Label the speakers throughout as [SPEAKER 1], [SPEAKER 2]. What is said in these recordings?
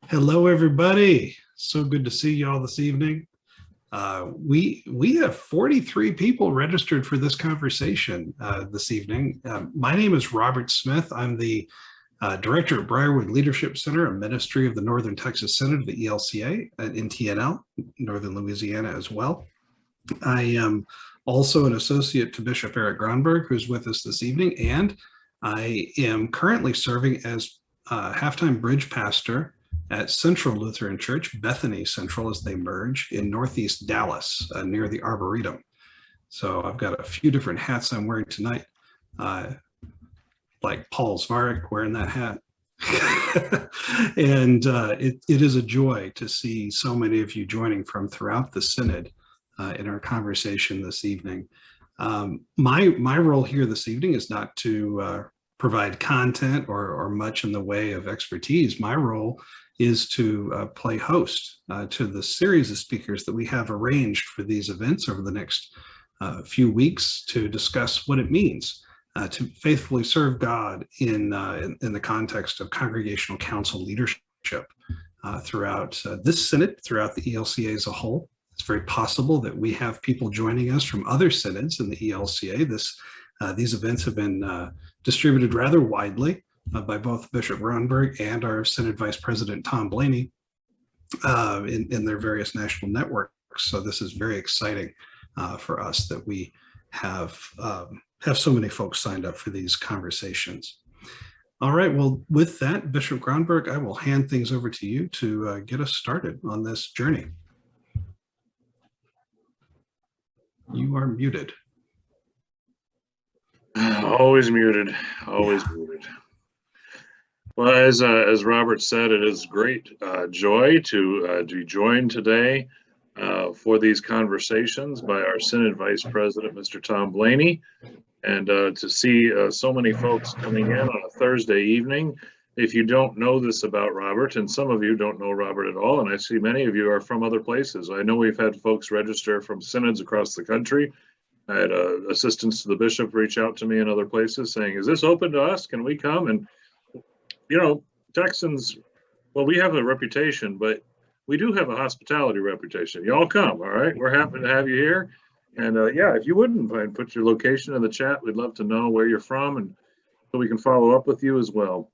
[SPEAKER 1] Hello, everybody. So good to see you all this evening. We have 43 people registered for this conversation this evening. My name is Robert Smith. I'm the director at Briarwood Leadership Center, a ministry of the Northern Texas Synod of the ELCA in TNL, Northern Louisiana as well. I am also an associate to Bishop Eric Gronberg, who's with us this evening, and I am currently serving as halftime bridge pastor at Central Lutheran Church, Bethany Central as they merge, in Northeast Dallas, near the Arboretum. So I've got a few different hats I'm wearing tonight, like Paul Zvarek wearing that hat. And it is a joy to see so many of you joining from throughout the Synod in our conversation this evening. My role here this evening is not to provide content or much in the way of expertise. My role is to play host to the series of speakers that we have arranged for these events over the next few weeks to discuss what it means to faithfully serve God in the context of congregational council leadership throughout this synod, throughout the ELCA as a whole. It's very possible that we have people joining us from other synods in the ELCA. These events have been distributed rather widely by both Bishop Gronberg and our Synod Vice President Tom Blaney in their various national networks. So this is very exciting for us that we have so many folks signed up for these conversations. All right, well, with that, Bishop Gronberg, I will hand things over to you to get us started on this journey. You are muted.
[SPEAKER 2] Always muted, always muted. Well, as Robert said, it is great joy to be joined today for these conversations by our Synod Vice President, Mr. Tom Blaney, and to see so many folks coming in on a Thursday evening. If you don't know this about Robert, and some of you don't know Robert at all, and I see many of you are from other places. I know we've had folks register from synods across the country. I had assistants to the bishop reach out to me in other places saying, is this open to us? Can we come? And, you know, Texans, well, we have a reputation, but we do have a hospitality reputation. Y'all come, all right? We're happy to have you here. And yeah, if you wouldn't mind, put your location in the chat. We'd love to know where you're from, and so we can follow up with you as well.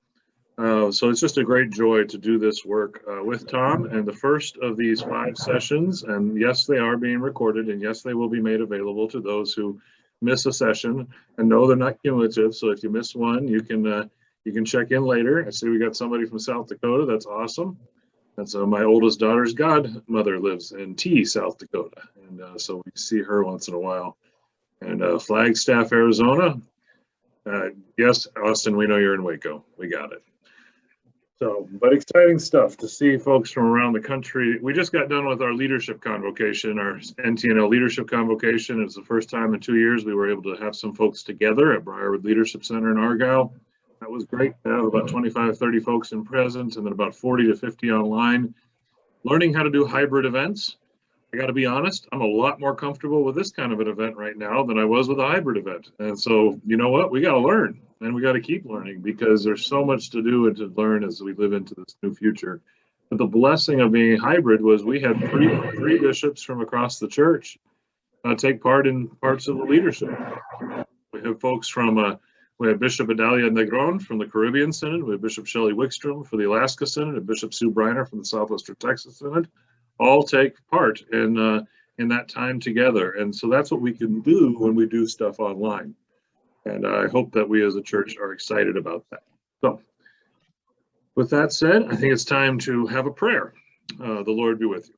[SPEAKER 2] So it's just a great joy to do this work with Tom, and the first of these 5 sessions, and yes, they are being recorded, and yes, they will be made available to those who miss a session, and no, they're not cumulative. So if you miss one, you can check in later. I see we got somebody from South Dakota. That's awesome. That's my oldest daughter's godmother lives in South Dakota, and so we see her once in a while. And Flagstaff, Arizona. Yes, Austin, we know you're in Waco. We got it. So, but exciting stuff to see folks from around the country. We just got done with our leadership convocation, our NTNL leadership convocation. It's the first time in 2 years we were able to have some folks together at Briarwood Leadership Center in Argyle. That was great to have about 25, 30 folks in presence, and then about 40 to 50 online, learning how to do hybrid events. I got to be honest, I'm a lot more comfortable with this kind of an event right now than I was with a hybrid event. And so, you know what, we got to learn, and we got to keep learning, because there's so much to do and to learn as we live into this new future. But the blessing of being hybrid was we had three bishops from across the church take part in parts of the leadership. We have folks from, we have Bishop Adalia Negron from the Caribbean Synod, we have Bishop Shelley Wickstrom for the Alaska Synod, and Bishop Sue Briner from the Southwestern Texas Synod. All take part in that time together. And so that's what we can do when we do stuff online. And I hope that we as a church are excited about that. So with that said, I think it's time to have a prayer. The Lord be with you.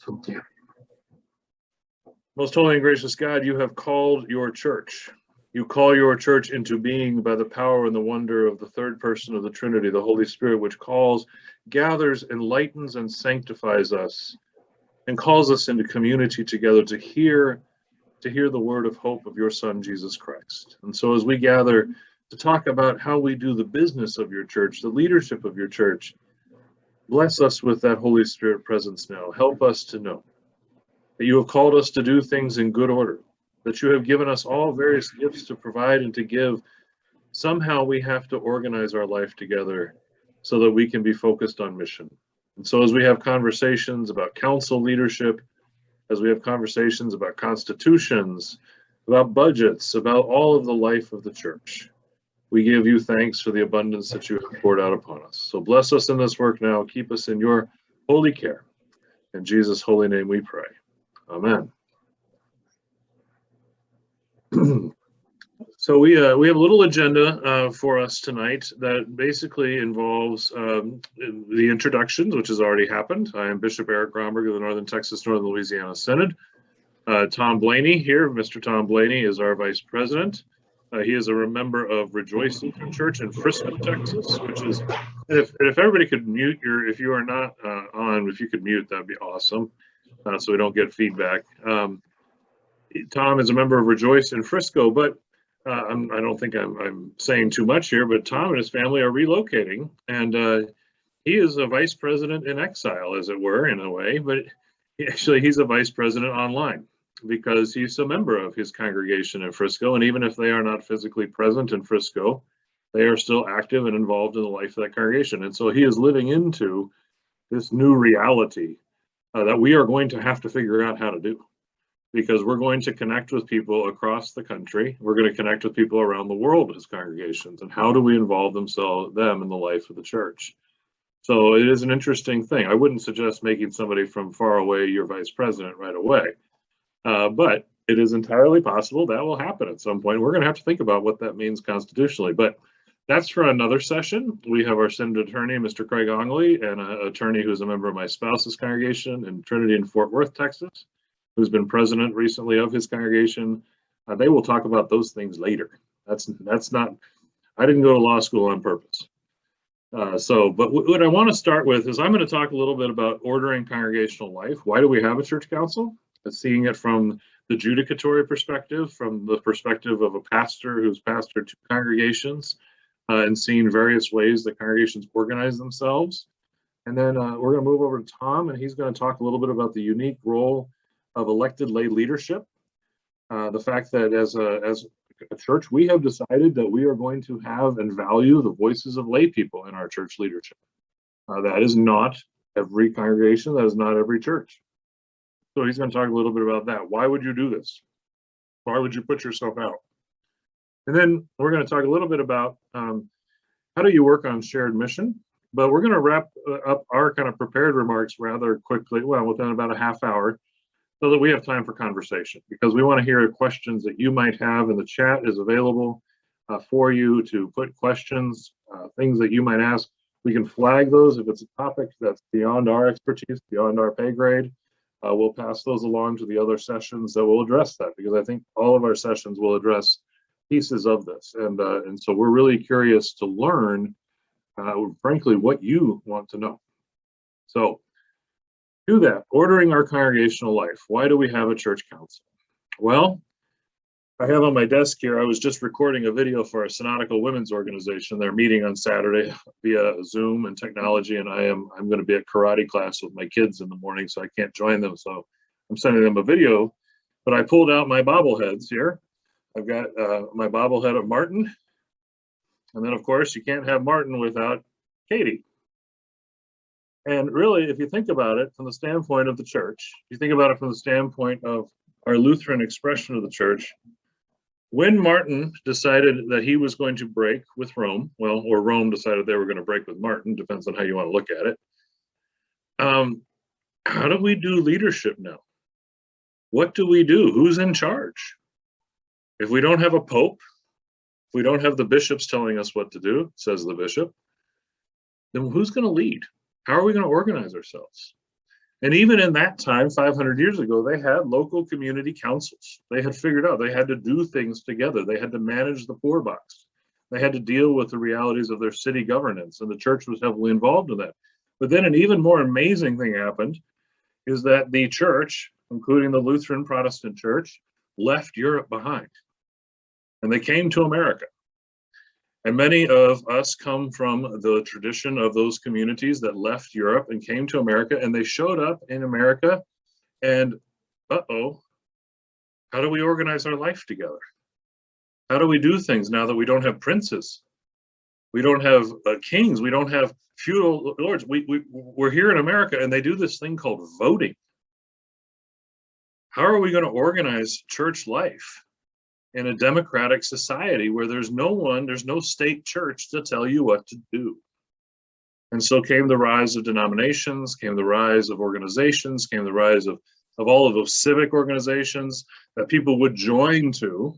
[SPEAKER 2] Thank you. Most holy and gracious God, you have called your church. You call your church into being by the power and the wonder of the third person of the Trinity, the Holy Spirit, which calls, gathers, enlightens, and sanctifies us, and calls us into community together to hear the word of hope of your Son, Jesus Christ. And so as we gather to talk about how we do the business of your church, the leadership of your church, bless us with that Holy Spirit presence now. Help us to know that you have called us to do things in good order, that you have given us all various gifts to provide and to give. Somehow we have to organize our life together so that we can be focused on mission. And so as we have conversations about council leadership, as we have conversations about constitutions, about budgets, about all of the life of the church, we give you thanks for the abundance that you have poured out upon us. So bless us in this work now. Keep us in your holy care. In Jesus' holy name we pray. Amen. So we have a little agenda for us tonight that basically involves the introductions, which has already happened. I am Bishop Eric Gromberg of the Northern Texas, Northern Louisiana Synod. Tom Blaney here, Mr. Tom Blaney is our Vice President. He is a member of Rejoice Lutheran Church in Frisco, Texas, which is, if everybody could mute if you are not on, if you could mute, that'd be awesome, so we don't get feedback. Tom is a member of Rejoice in Frisco, but I don't think I'm saying too much here, but Tom and his family are relocating, and he is a vice president in exile, as it were, in a way, but he's a vice president online because he's a member of his congregation in Frisco, and even if they are not physically present in Frisco, they are still active and involved in the life of that congregation. And so he is living into this new reality that we are going to have to figure out how to do, because we're going to connect with people across the country. We're going to connect with people around the world as congregations. And how do we involve them in the life of the church? So it is an interesting thing. I wouldn't suggest making somebody from far away your vice president right away. But it is entirely possible that will happen at some point. We're going to have to think about what that means constitutionally. But that's for another session. We have our synod attorney, Mr. Craig Ongley, and an attorney who's a member of my spouse's congregation in Trinity in Fort Worth, Texas, who's been president recently of his congregation. They will talk about those things later. That's not, I didn't go to law school on purpose. But what I want to start with is I'm going to talk a little bit about ordering congregational life. Why do we have a church council? Seeing it from the judicatory perspective, from the perspective of a pastor who's pastored two congregations, and seeing various ways that congregations organize themselves. And then we're going to move over to Tom, and he's going to talk a little bit about the unique role of elected lay leadership. The fact that as a church, we have decided that we are going to have and value the voices of lay people in our church leadership. That is not every congregation, that is not every church. So he's going to talk a little bit about that. Why would you do this? Why would you put yourself out? And then we're going to talk a little bit about how do you work on shared mission? But we're going to wrap up our kind of prepared remarks rather quickly, well, within about a half hour, so that we have time for conversation, because we want to hear questions that you might have, and the chat is available for you to put questions, things that you might ask. We can flag those if it's a topic that's beyond our expertise, beyond our pay grade. We'll pass those along to the other sessions that will address that, because I think all of our sessions will address pieces of this. And so we're really curious to learn, frankly, what you want to know. So do that, ordering our congregational life. Why do we have a church council? Well, I have on my desk here, I was just recording a video for a synodical women's organization. They're meeting on Saturday via Zoom and technology, and I'm going to be at karate class with my kids in the morning, so I can't join them. So I'm sending them a video, but I pulled out my bobbleheads here. I've got my bobblehead of Martin, and then of course you can't have Martin without Katie. And really, if you think about it from the standpoint of the church, you think about it from the standpoint of our Lutheran expression of the church, when Martin decided that he was going to break with Rome, well, or Rome decided they were going to break with Martin, depends on how you want to look at it. How do we do leadership now? What do we do? Who's in charge? If we don't have a pope, if we don't have the bishops telling us what to do, says the bishop, then who's going to lead? How are we going to organize ourselves? And even in that time, 500 years ago, they had local community councils. They had figured out they had to do things together. They had to manage the poor box. They had to deal with the realities of their city governance, and the church was heavily involved in that. But then an even more amazing thing happened, is that the church, including the Lutheran Protestant church, left Europe behind. And they came to America. And many of us come from the tradition of those communities that left Europe and came to America, and they showed up in America, and how do we organize our life together? How do we do things now that we don't have princes? We don't have kings. We don't have feudal lords. We're here in America, and they do this thing called voting. How are we going to organize church life in a democratic society where there's no state church to tell you what to do? And so came the rise of denominations, came the rise of organizations, came the rise of all of those civic organizations that people would join to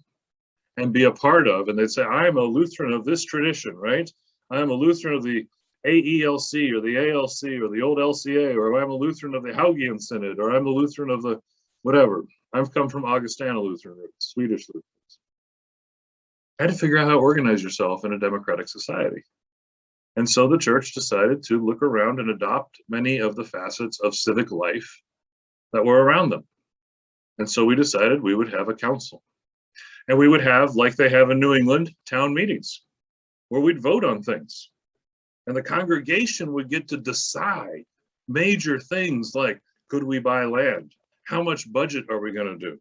[SPEAKER 2] and be a part of. And they'd say, I'm a Lutheran of this tradition, right? I'm a Lutheran of the AELC or the ALC or the old LCA, or I'm a Lutheran of the Haugian Synod, or I'm a Lutheran of the whatever. I've come from Augustana Lutheran, Swedish Lutherans. I had to figure out how to organize yourself in a democratic society. And so the church decided to look around and adopt many of the facets of civic life that were around them. And so we decided we would have a council. And we would have, like they have in New England, town meetings where we'd vote on things. And the congregation would get to decide major things like, could we buy land? How much budget are we going to do?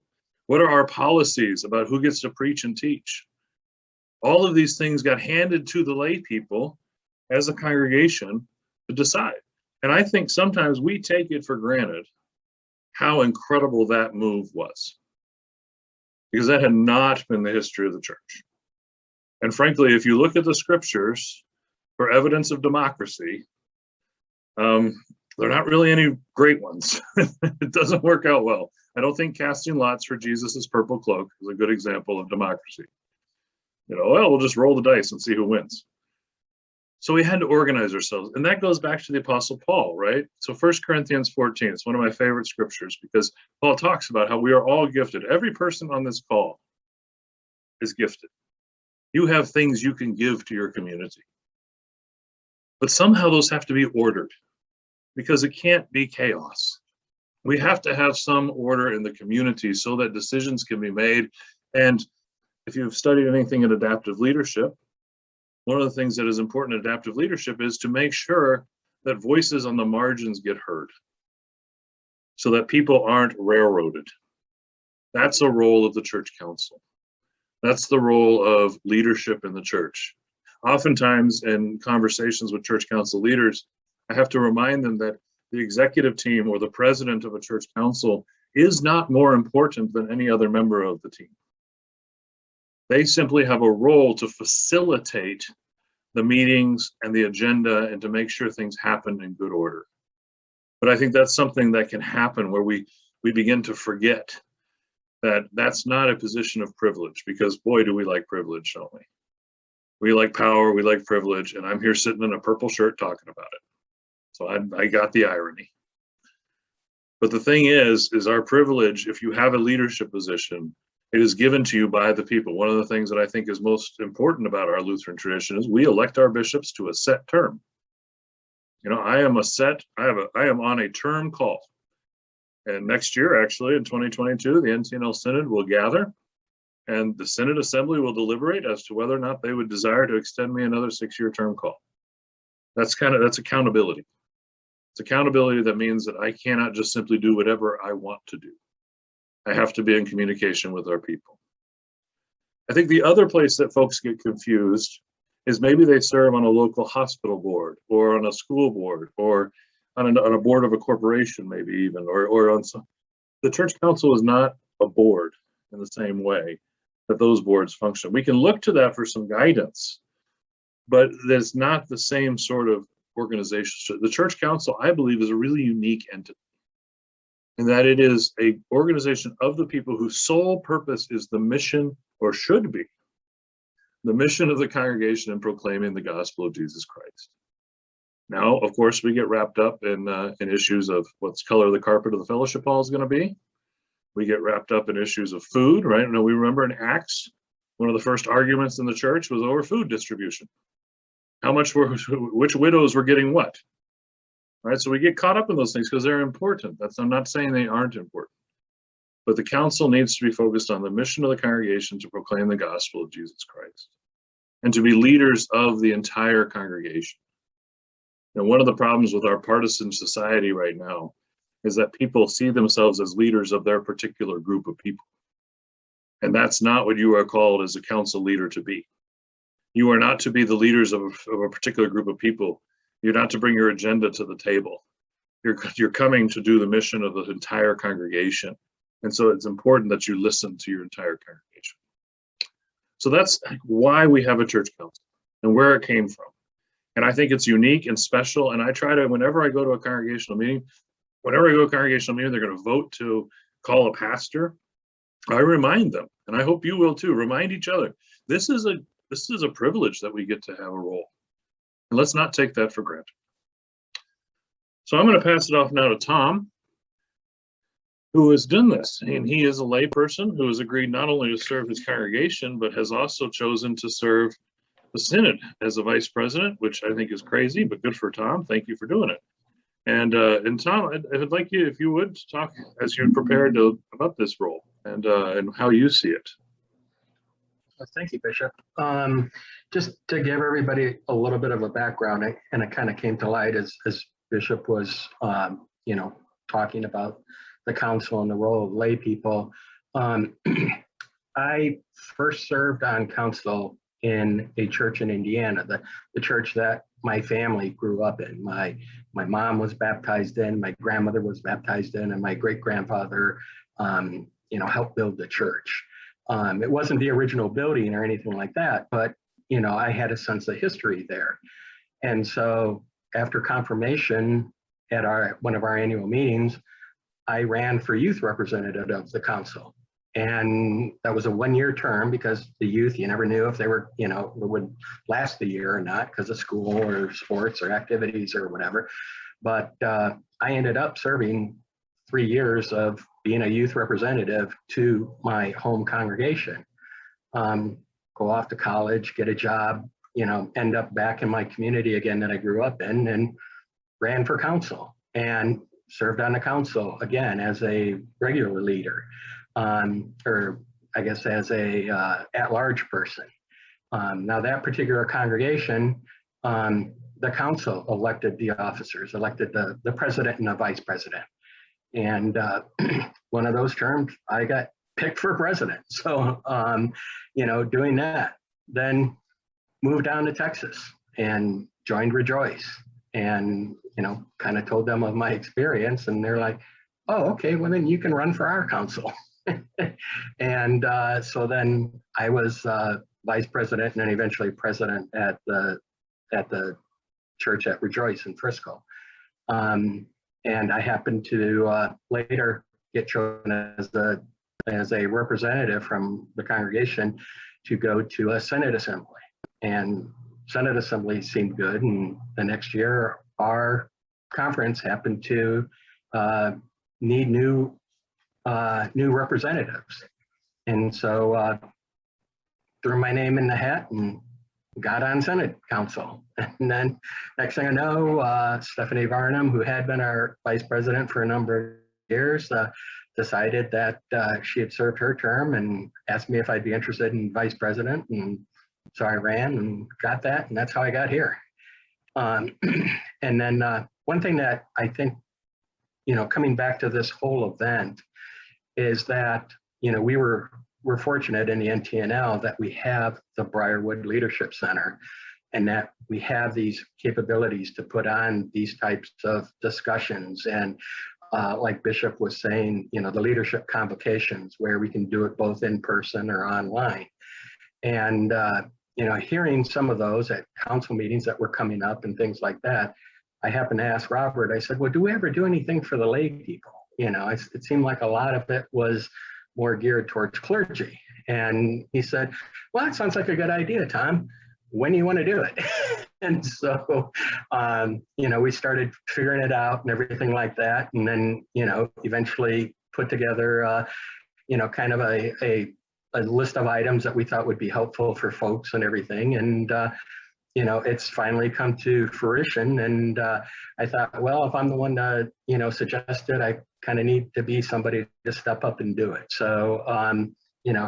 [SPEAKER 2] What are our policies about who gets to preach and teach? All of these things got handed to the lay people as a congregation to decide. And I think sometimes we take it for granted how incredible that move was, because that had not been the history of the church. And frankly, if you look at the scriptures for evidence of democracy, they're not really any great ones. It doesn't work out well. I don't think casting lots for Jesus's purple cloak is a good example of democracy. Well, we'll just roll the dice and see who wins. So we had to organize ourselves. And that goes back to the Apostle Paul, right? So 1 Corinthians 14, it's one of my favorite scriptures because Paul talks about how we are all gifted. Every person on this call is gifted. You have things you can give to your community. But somehow those have to be ordered because it can't be chaos. We have to have some order in the community so that decisions can be made. And if you've studied anything in adaptive leadership, one of the things that is important in adaptive leadership is to make sure that voices on the margins get heard so that people aren't railroaded. That's a role of the church council. That's the role of leadership in the church. Oftentimes in conversations with church council leaders, I have to remind them that the executive team or the president of a church council is not more important than any other member of the team. They simply have a role to facilitate the meetings and the agenda and to make sure things happen in good order. But I think that's something that can happen where we begin to forget that that's not a position of privilege, because boy, do we like privilege, don't we? We like power, we like privilege, and I'm here sitting in a purple shirt talking about it. So I got the irony. But the thing is our privilege, if you have a leadership position, it is given to you by the people. One of the things that I think is most important about our Lutheran tradition is we elect our bishops to a set term. I am on a term call. And next year, actually, in 2022, the NTNL Synod will gather and the Synod Assembly will deliberate as to whether or not they would desire to extend me another 6-year term call. That's accountability. It's accountability that means that I cannot just simply do whatever I want to do. I have to be in communication with our people. I think the other place that folks get confused is maybe they serve on a local hospital board or on a school board or on a board of a corporation, maybe even, or on some. The church council is not a board in the same way that those boards function. We can look to that for some guidance, but there's not the same sort of organization. So the church council, I believe, is a really unique entity, in that it is an organization of the people whose sole purpose is the mission, or should be, the mission of the congregation in proclaiming the gospel of Jesus Christ. Now, of course, we get wrapped up in issues of what's color the carpet of the fellowship hall is going to be. We get wrapped up in issues of food, right? We remember in Acts, one of the first arguments in the church was over food distribution. Which widows were getting what? Right, so we get caught up in those things because they're important. I'm not saying they aren't important. But the council needs to be focused on the mission of the congregation to proclaim the gospel of Jesus Christ and to be leaders of the entire congregation. And one of the problems with our partisan society right now is that people see themselves as leaders of their particular group of people. And that's not what you are called as a council leader to be. You are not to be the leaders of a particular group of people. You're not to bring your agenda to the table. You're coming to do the mission of the entire congregation. And so it's important that you listen to your entire congregation. So that's why we have a church council and where it came from. And I think it's unique and special. And I try to, whenever I go to a congregational meeting, they're going to vote to call a pastor. I remind them, and I hope you will too, remind each other, this is a privilege that we get to have a role. And let's not take that for granted. So I'm going to pass it off now to Tom, who has done this. And he is a lay person who has agreed not only to serve his congregation, but has also chosen to serve the synod as a vice president, which I think is crazy, but good for Tom. Thank you for doing it. And Tom, I'd like you, if you would, talk as you're prepared about this role and how you see it.
[SPEAKER 3] Thank you, Bishop. Just to give everybody a little bit of a background, and it kind of came to light as Bishop was, talking about the council and the role of lay people. I first served on council in a church in Indiana, the church that my family grew up in. My mom was baptized in, my grandmother was baptized in, and my great-grandfather, helped build the church. It wasn't the original building or anything like that, but, I had a sense of history there. And so after confirmation at one of our annual meetings, I ran for youth representative of the council. And that was a one-year term because the youth, you never knew if they were, would last the year or not because of school or sports or activities or whatever. But I ended up serving 3 years of being a youth representative to my home congregation. Go off to college, get a job, end up back in my community again that I grew up in, and ran for council and served on the council again as a regular leader. Or I guess as a at-large person. Now that particular congregation, the council elected the officers, elected the president and the vice president. And one of those terms, I got picked for president. So, doing that, then moved down to Texas and joined Rejoice and, kind of told them of my experience. And they're like, oh, okay, well then you can run for our council. And so then I was vice president and then eventually president at the church at Rejoice in Frisco. And I happened to later get chosen as a representative from the congregation to go to a Synod Assembly. And Synod Assembly seemed good. And the next year, our conference happened to need new representatives. And so threw my name in the hat and got on Synod Council. And then next thing I know, Stephanie Varnum, who had been our vice president for a number of years, decided that she had served her term and asked me if I'd be interested in vice president. And so I ran and got that, and that's how I got here. And then one thing that I think, coming back to this whole event, is that, we're fortunate in the NTNL that we have the Briarwood Leadership Center and that we have these capabilities to put on these types of discussions. And like Bishop was saying, the leadership convocations where we can do it both in person or online. And, hearing some of those at council meetings that were coming up and things like that, I happened to ask Robert, I said, well, do we ever do anything for the lay people? It seemed like a lot of it was more geared towards clergy. And he said, well, that sounds like a good idea, Tom. When do you want to do it? And so, we started figuring it out and everything like that. And then, eventually put together, kind of a list of items that we thought would be helpful for folks and everything. And, it's finally come to fruition. And I thought, well, if I'm the one to, suggest it, I kind of need to be somebody to step up and do it. So,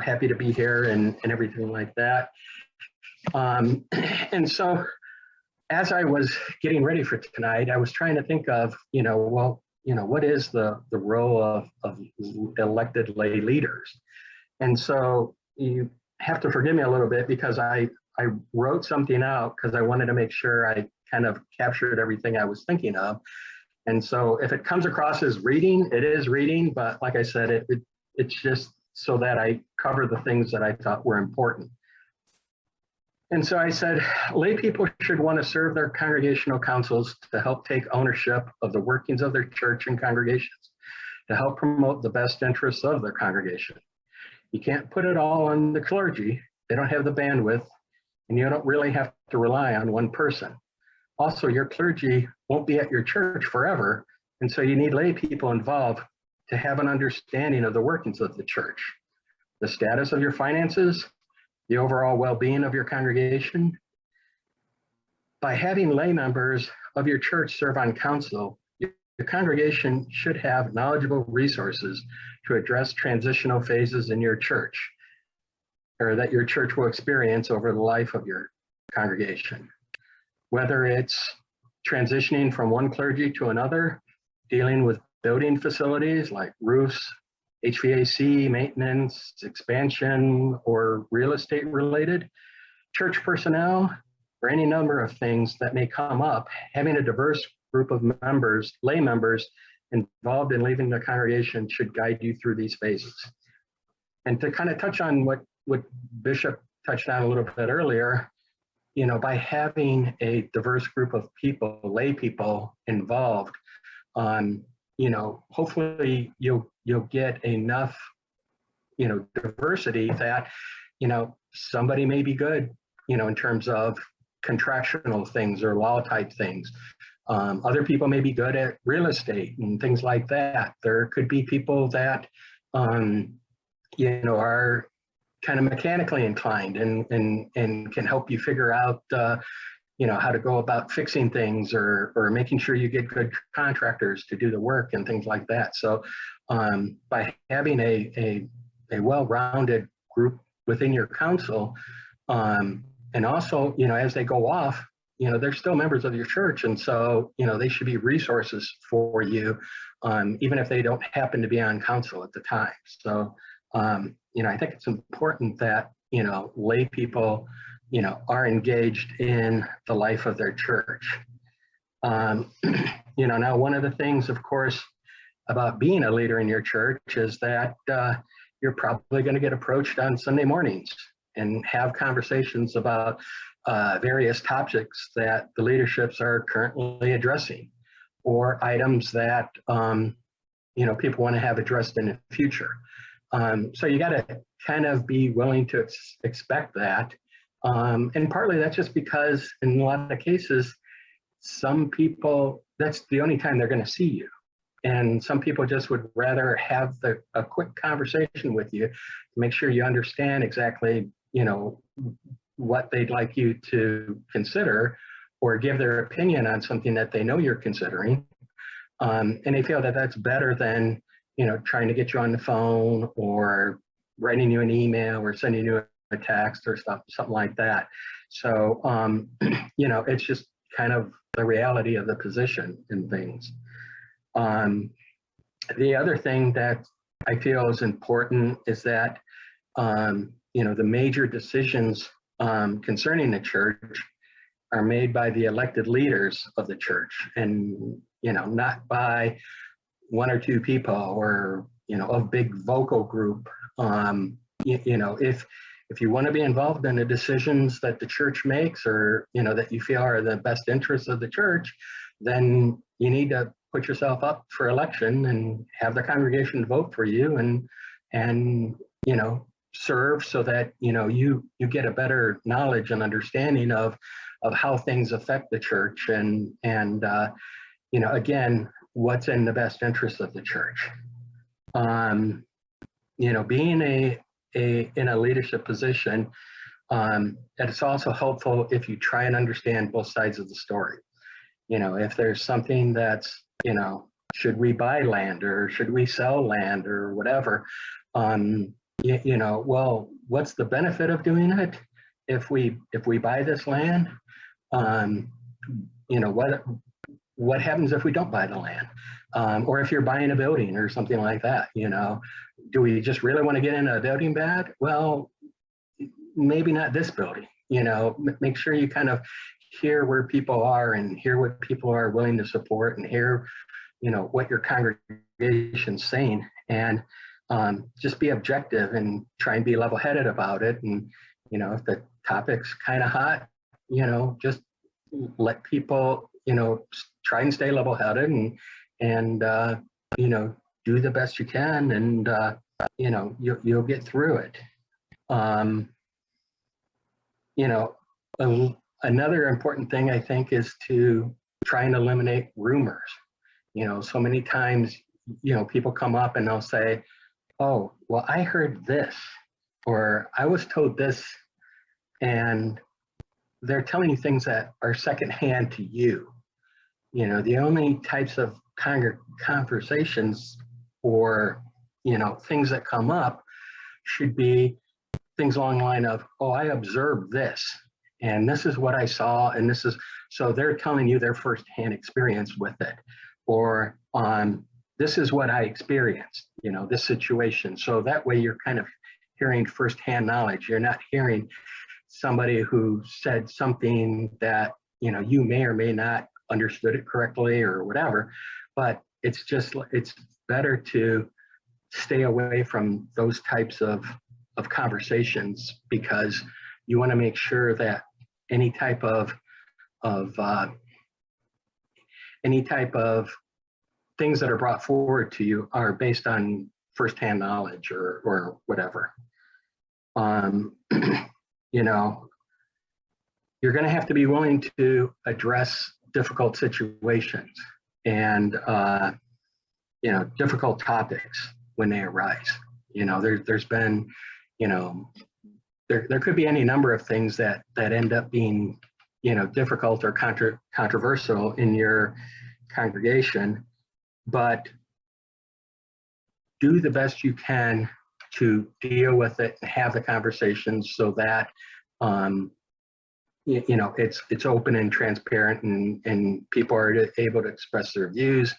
[SPEAKER 3] happy to be here and everything like that. And so as I was getting ready for tonight, I was trying to think of, what is the role of elected lay leaders? And so you have to forgive me a little bit because I I wrote something out because I wanted to make sure I kind of captured everything I was thinking of. And so if it comes across as reading, it is reading, but like I said, it's just so that I cover the things that I thought were important. And so I said, lay people should want to serve their congregational councils to help take ownership of the workings of their church and congregations, to help promote the best interests of their congregation. You can't put it all on the clergy. They don't have the bandwidth, and you don't really have to rely on one person. Also, your clergy won't be at your church forever, and so you need lay people involved to have an understanding of the workings of the church, the status of your finances, the overall well-being of your congregation. By having lay members of your church serve on council, your congregation should have knowledgeable resources to address transitional phases in your church, or that your church will experience over the life of your congregation. Whether it's transitioning from one clergy to another, dealing with building facilities like roofs, HVAC, maintenance, expansion, or real estate related, church personnel, or any number of things that may come up, having a diverse group of members, lay members, involved in leading the congregation should guide you through these phases. And to kind of touch on what Bishop touched on a little bit earlier, you know, by having a diverse group of people, lay people involved, you know, hopefully you'll get enough, you know, diversity that, you know, somebody may be good, you know, in terms of contractual things or law type things. Other people may be good at real estate and things like that. There could be people that, you know, are kind of mechanically inclined and can help you figure out, you know, how to go about fixing things or making sure you get good contractors to do the work and things like that. So by having a well-rounded group within your council, and also, you know, as they go off, you know, they're still members of your church. And so, you know, they should be resources for you, even if they don't happen to be on council at the time. So, you know, I think it's important that, you know, lay people, you know, are engaged in the life of their church. You know, now one of the things, of course, about being a leader in your church is that you're probably going to get approached on Sunday mornings and have conversations about various topics that the leaderships are currently addressing, or items that, you know, people want to have addressed in the future. So you got to kind of be willing to expect that. And partly that's just because in a lot of cases, some people, that's the only time they're going to see you. And some people just would rather have a quick conversation with you to make sure you understand exactly, you know, what they'd like you to consider or give their opinion on something that they know you're considering. And they feel that that's better than, you know, trying to get you on the phone or writing you an email or sending you a text or something like that. So, you know, it's just kind of the reality of the position and things. The other thing that I feel is important is that, you know, the major decisions concerning the church are made by the elected leaders of the church, and, you know, not by one or two people or, you know, a big vocal group. You know, if you want to be involved in the decisions that the church makes, or, you know, that you feel are the best interests of the church, then you need to put yourself up for election and have the congregation vote for you and, you know, serve so that, you know, you get a better knowledge and understanding of how things affect the church and you know, again, what's in the best interest of the church. You know, being in a leadership position, it's also helpful if you try and understand both sides of the story. You know, if there's something that's, you know, should we buy land or should we sell land or whatever, you know, well, what's the benefit of doing it? If we buy this land, you know, what happens if we don't buy the land? Or if you're buying a building or something like that, you know, do we just really want to get in a building bad? Well, maybe not this building, make sure you kind of hear where people are and hear what people are willing to support and hear, what your congregation's saying, and just be objective and try and be level-headed about it. And, if the topic's kind of hot, just let people, try and stay level-headed and do the best you can, and, you'll get through it. Another important thing, I think, is to try and eliminate rumors. So many times, people come up and they'll say, oh, well, I heard this, or I was told this, and they're telling you things that are secondhand to you. The only types of conversations or, things that come up should be things along the line of, oh, I observed this, and this is what I saw, and this is, so they're telling you their firsthand experience with it, or this is what I experienced, this situation. So that way you're kind of hearing firsthand knowledge. You're not hearing somebody who said something that, you may or may not understood it correctly or whatever, but it's better to stay away from those types of conversations, because you want to make sure that any type of things that are brought forward to you are based on firsthand knowledge or whatever. You're going to have to be willing to address difficult situations and difficult topics when they arise. There's been, there could be any number of things that end up being, difficult or controversial in your congregation, but do the best you can to deal with it and have the conversations so that it's open and transparent, and people are able to express their views,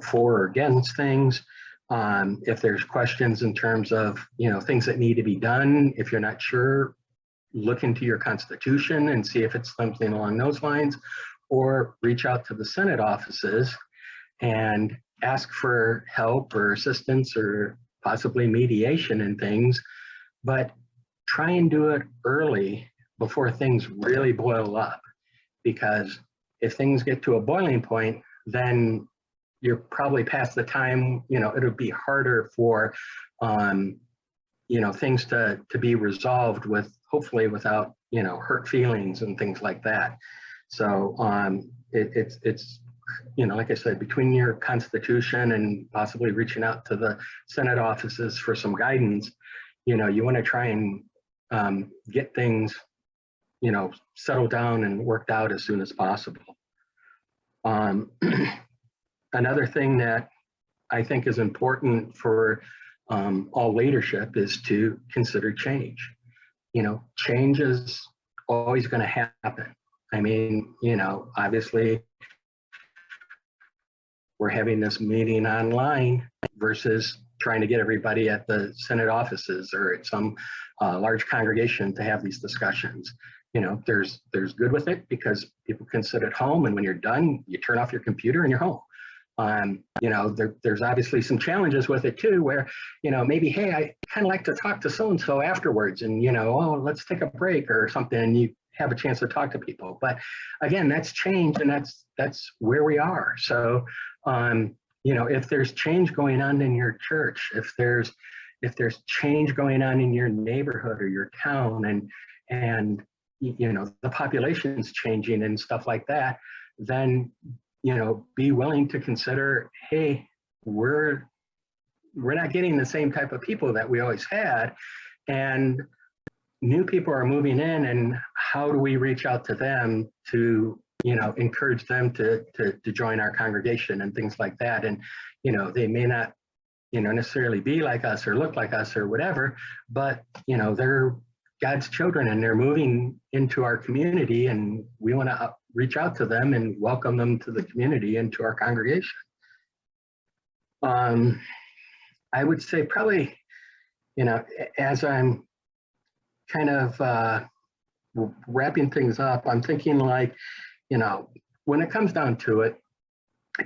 [SPEAKER 3] for or against things. If there's questions in terms of, things that need to be done, if you're not sure, look into your constitution and see if it's something along those lines, or reach out to the Senate offices and ask for help or assistance or possibly mediation and things, but try and do it early before things really boil up, because if things get to a boiling point, then you're probably past the time, it'll be harder for, things to be resolved with, hopefully without, hurt feelings and things like that. So it's like I said, between your constitution and possibly reaching out to the Senate offices for some guidance, you want to try and get things, settled down and worked out as soon as possible. Another thing that I think is important for all leadership is to consider change. Change is always going to happen. I mean, obviously we're having this meeting online versus trying to get everybody at the Senate offices or at some large congregation to have these discussions. There's good with it because people can sit at home, and when you're done, you turn off your computer and you're home. There's obviously some challenges with it too, where, maybe, hey, I kind of like to talk to so-and-so afterwards, and, oh, let's take a break or something, and you have a chance to talk to people. But again, that's change, and that's where we are. So, if there's change going on in your church, if there's change going on in your neighborhood or your town, and the population's changing and stuff like that, then be willing to consider, hey, we're not getting the same type of people that we always had, and new people are moving in, and how do we reach out to them to encourage them to join our congregation and things like that. And they may not necessarily be like us or look like us or whatever, but they're God's children and they're moving into our community, and we want to reach out to them and welcome them to the community and to our congregation. I would say probably, as I'm kind of wrapping things up, I'm thinking like, when it comes down to it,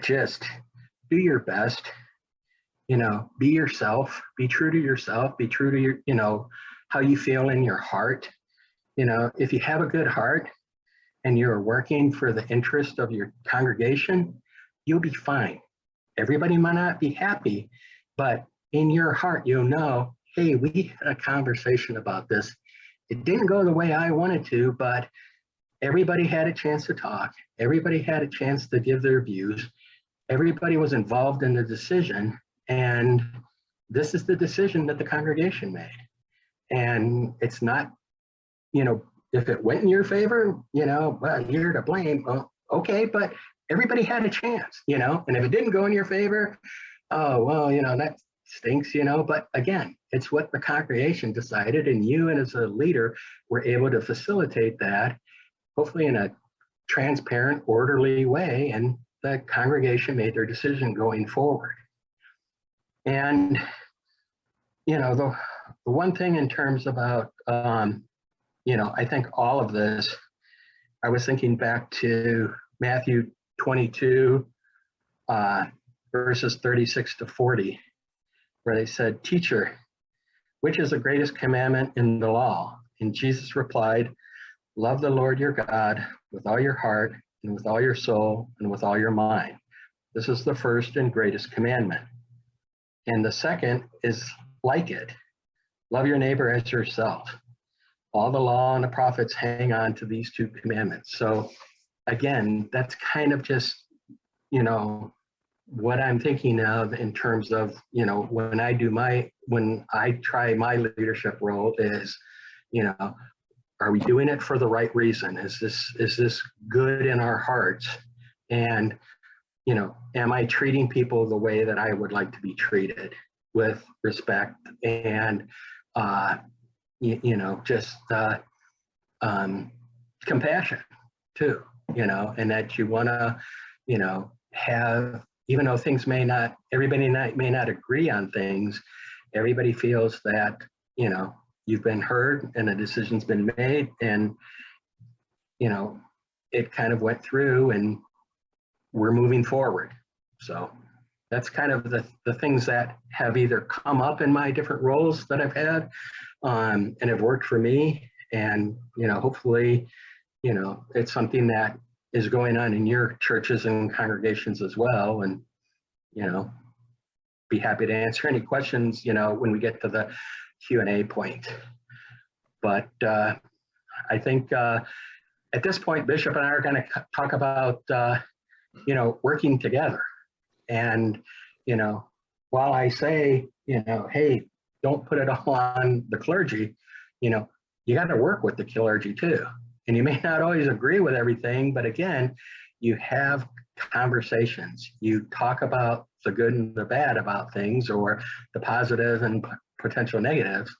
[SPEAKER 3] just do your best, be yourself, be true to yourself, be true to your, how you feel in your heart. If you have a good heart and you're working for the interest of your congregation, you'll be fine. Everybody might not be happy, but in your heart, you'll know, hey, we had a conversation about this. It didn't go the way I wanted to, but everybody had a chance to talk. Everybody had a chance to give their views. Everybody was involved in the decision. And this is the decision that the congregation made. And it's not, if it went in your favor, well, you're to blame. Well, okay, but everybody had a chance, and if it didn't go in your favor, oh, well, that stinks, but again, it's what the congregation decided, and you and as a leader were able to facilitate that, hopefully in a transparent, orderly way, and the congregation made their decision going forward. And, the one thing in terms about, I think all of this, I was thinking back to Matthew 22, verses 36 to 40, where they said, "Teacher, which is the greatest commandment in the law?" And Jesus replied, "Love the Lord your God with all your heart and with all your soul and with all your mind. This is the first and greatest commandment. And the second is like it. Love your neighbor as yourself. All the law and the prophets hang on to these two commandments." So again, that's kind of just, what I'm thinking of in terms of, when I try my leadership role is, are we doing it for the right reason? Is this good in our hearts? And, am I treating people the way that I would like to be treated, with respect and, just compassion too, and that you want to, have, even though things everybody may not agree on things, everybody feels that, you've been heard and a decision's been made, and, it kind of went through and we're moving forward. So that's kind of the things that have either come up in my different roles that I've had, and have worked for me. And, hopefully, it's something that is going on in your churches and congregations as well. And, be happy to answer any questions, when we get to the Q&A point. But I think at this point, Bishop and I are going to talk about, working together. And, while I say, hey, don't put it all on the clergy, you got to work with the clergy too. And you may not always agree with everything, but again, you have conversations. You talk about the good and the bad about things, or the positive and potential negatives,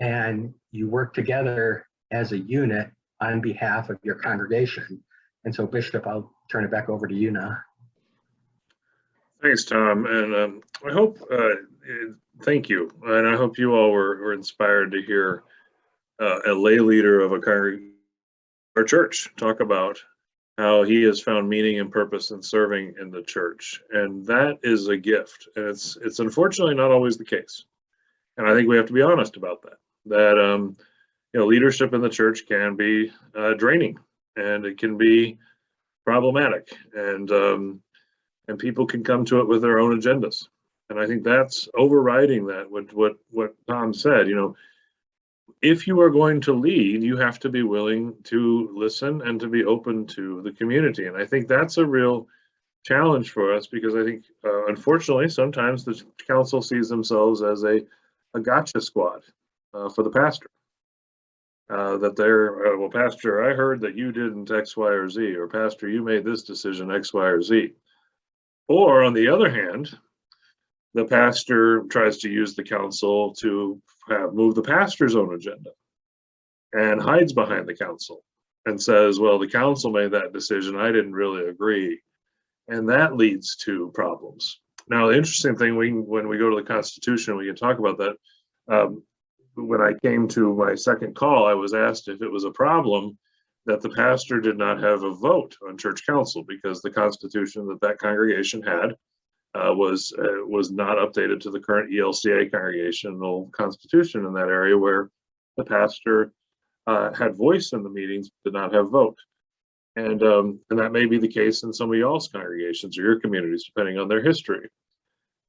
[SPEAKER 3] and you work together as a unit on behalf of your congregation. And so, Bishop, I'll turn it back over to you now.
[SPEAKER 2] Thanks, Tom. And I hope, thank you. And I hope you all were inspired to hear a lay leader of our church talk about how he has found meaning and purpose in serving in the church. And that is a gift. And it's unfortunately not always the case. And I think we have to be honest about that, leadership in the church can be draining, and it can be problematic, and people can come to it with their own agendas. And I think that's overriding that, what Tom said. If you are going to lead, you have to be willing to listen and to be open to the community. And I think that's a real challenge for us, because I think, unfortunately, sometimes the council sees themselves as a gotcha squad for the pastor. That they're, well, Pastor, I heard that you didn't X, Y, or Z, or Pastor, you made this decision X, Y, or Z. Or on the other hand, the pastor tries to use the council to move the pastor's own agenda, and hides behind the council and says, well, the council made that decision, I didn't really agree. And that leads to problems. Now, the interesting thing, when we go to the Constitution, we can talk about that. when I came to my second call, I was asked if it was a problem that the pastor did not have a vote on church council because the constitution that congregation had was not updated to the current ELCA congregational constitution in that area, where the pastor had voice in the meetings, did not have vote. And that may be the case in some of y'all's congregations or your communities, depending on their history.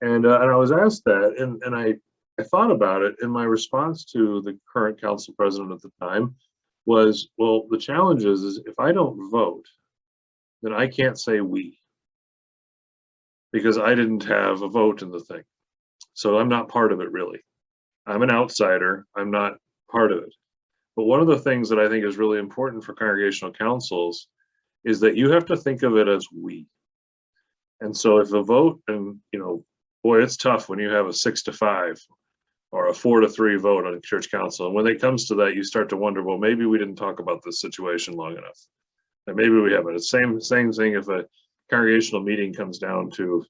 [SPEAKER 2] And I was asked that, and I thought about it, and my response to the current council president at the time was, well, the challenge is if I don't vote, then I can't say we, because I didn't have a vote in the thing. So I'm not part of it, really. I'm an outsider. I'm not part of it. But one of the things that I think is really important for congregational councils is that you have to think of it as we. And so if a vote, and boy, it's tough when you have a 6-5 or a 4-3 vote on church council. And when it comes to that, you start to wonder, well, maybe we didn't talk about this situation long enough. And maybe we haven't. It's same thing if a congregational meeting comes down to,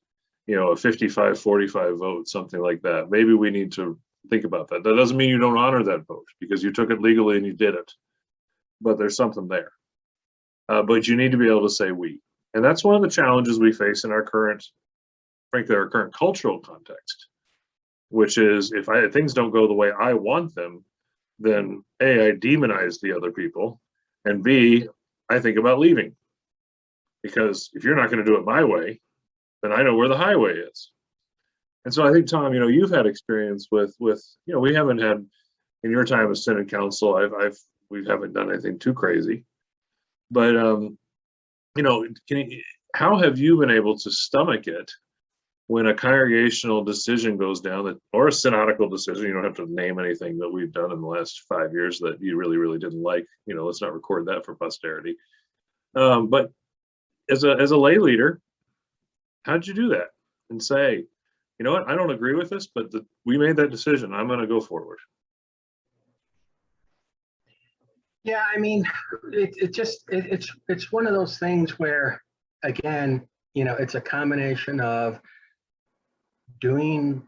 [SPEAKER 2] a 55-45 vote, something like that. Maybe we need to think about that. That doesn't mean you don't honor that vote because you took it legally and you did it, but there's something there. But you need to be able to say we. And that's one of the challenges we face in our current cultural context, which is if things don't go the way I want them, then A, I demonize the other people, and B, I think about leaving. Because if you're not going to do it my way, then I know where the highway is. And so I think, Tom, you've had experience with we haven't had, in your time as Synod Council, we haven't done anything too crazy, but how have you been able to stomach it when a congregational decision goes down, or a synodical decision? You don't have to name anything that we've done in the last 5 years that you really, really didn't like. Let's not record that for posterity. But as a lay leader, how did you do that and say, you know what, I don't agree with this, but we made that decision. I'm going to go forward.
[SPEAKER 3] Yeah, I mean, it's one of those things where, again, it's a combination of doing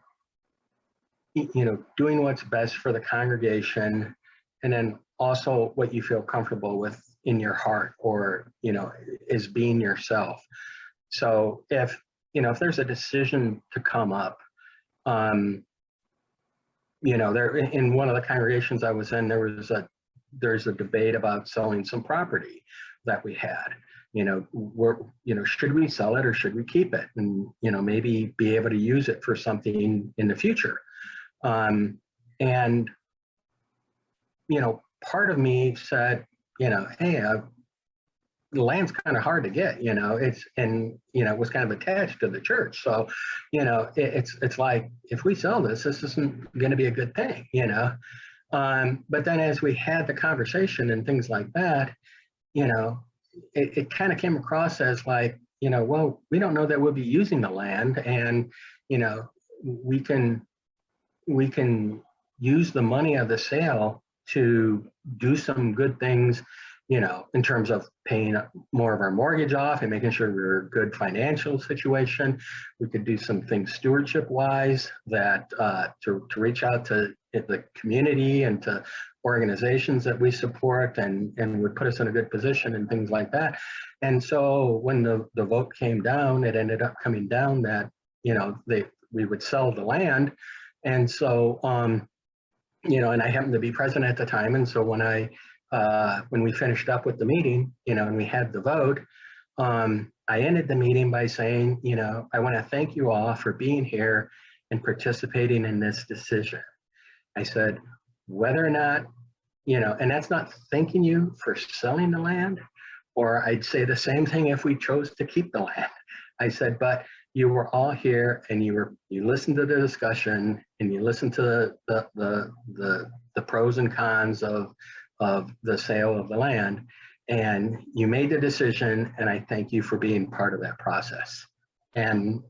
[SPEAKER 3] what's best for the congregation, and then also what you feel comfortable with in your heart, or is being yourself. So if there's a decision to come up, there in one of the congregations I was in, there's a debate about selling some property that we had. Should we sell it or should we keep it, and maybe be able to use it for something in the future. And part of me said, hey, the land's kind of hard to get, it was kind of attached to the church. So, it's like, if we sell this isn't going to be a good thing, but then as we had the conversation and things like that, it kind of came across as like, well, we don't know that we'll be using the land, and, we can use the money of the sale to do some good things, in terms of paying more of our mortgage off and making sure we're a good financial situation. We could do some things stewardship wise that to reach out to the community and to organizations that we support, and would put us in a good position and things like that. And so when the vote came down, it ended up coming down that, we would sell the land. And so, and I happened to be president at the time. And so when we finished up with the meeting, and we had the vote, I ended the meeting by saying, I want to thank you all for being here and participating in this decision. I said, whether or not, and that's not thanking you for selling the land, or I'd say the same thing if we chose to keep the land. I said, but you were all here, and you listened to the discussion, and you listened to the pros and cons of the sale of the land, and you made the decision, and I thank you for being part of that process. And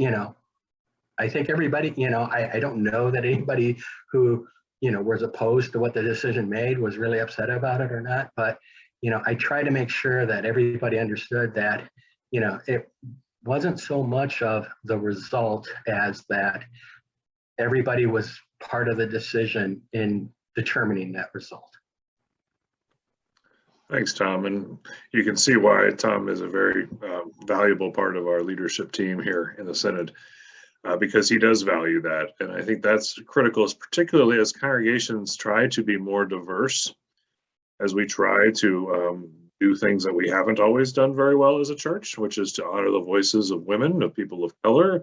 [SPEAKER 3] I think everybody, I don't know that anybody who was opposed to what the decision made was really upset about it or not, but I try to make sure that everybody understood that it wasn't so much of the result as that everybody was part of the decision in determining that result.
[SPEAKER 2] Thanks, Tom. And you can see why Tom is a very valuable part of our leadership team here in the Synod, because he does value that. And I think that's critical, particularly as congregations try to be more diverse, as we try to do things that we haven't always done very well as a church, which is to honor the voices of women, of people of color,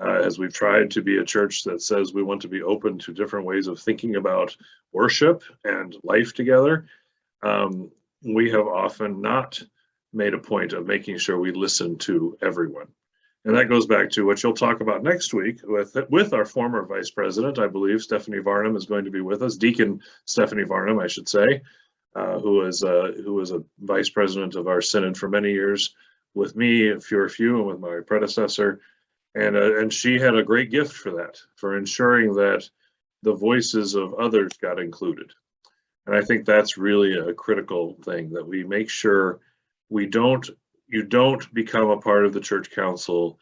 [SPEAKER 2] as we've tried to be a church that says we want to be open to different ways of thinking about worship and life together. We have often not made a point of making sure we listen to everyone. And that goes back to what you'll talk about next week with our former vice president. I believe Stephanie Varnum is going to be with us, Deacon Stephanie Varnum, I should say, who was a vice president of our synod for many years with me, a few, and with my predecessor. And she had a great gift for that, for ensuring that the voices of others got included. And I think that's really a critical thing, that we make sure you don't become a part of the church council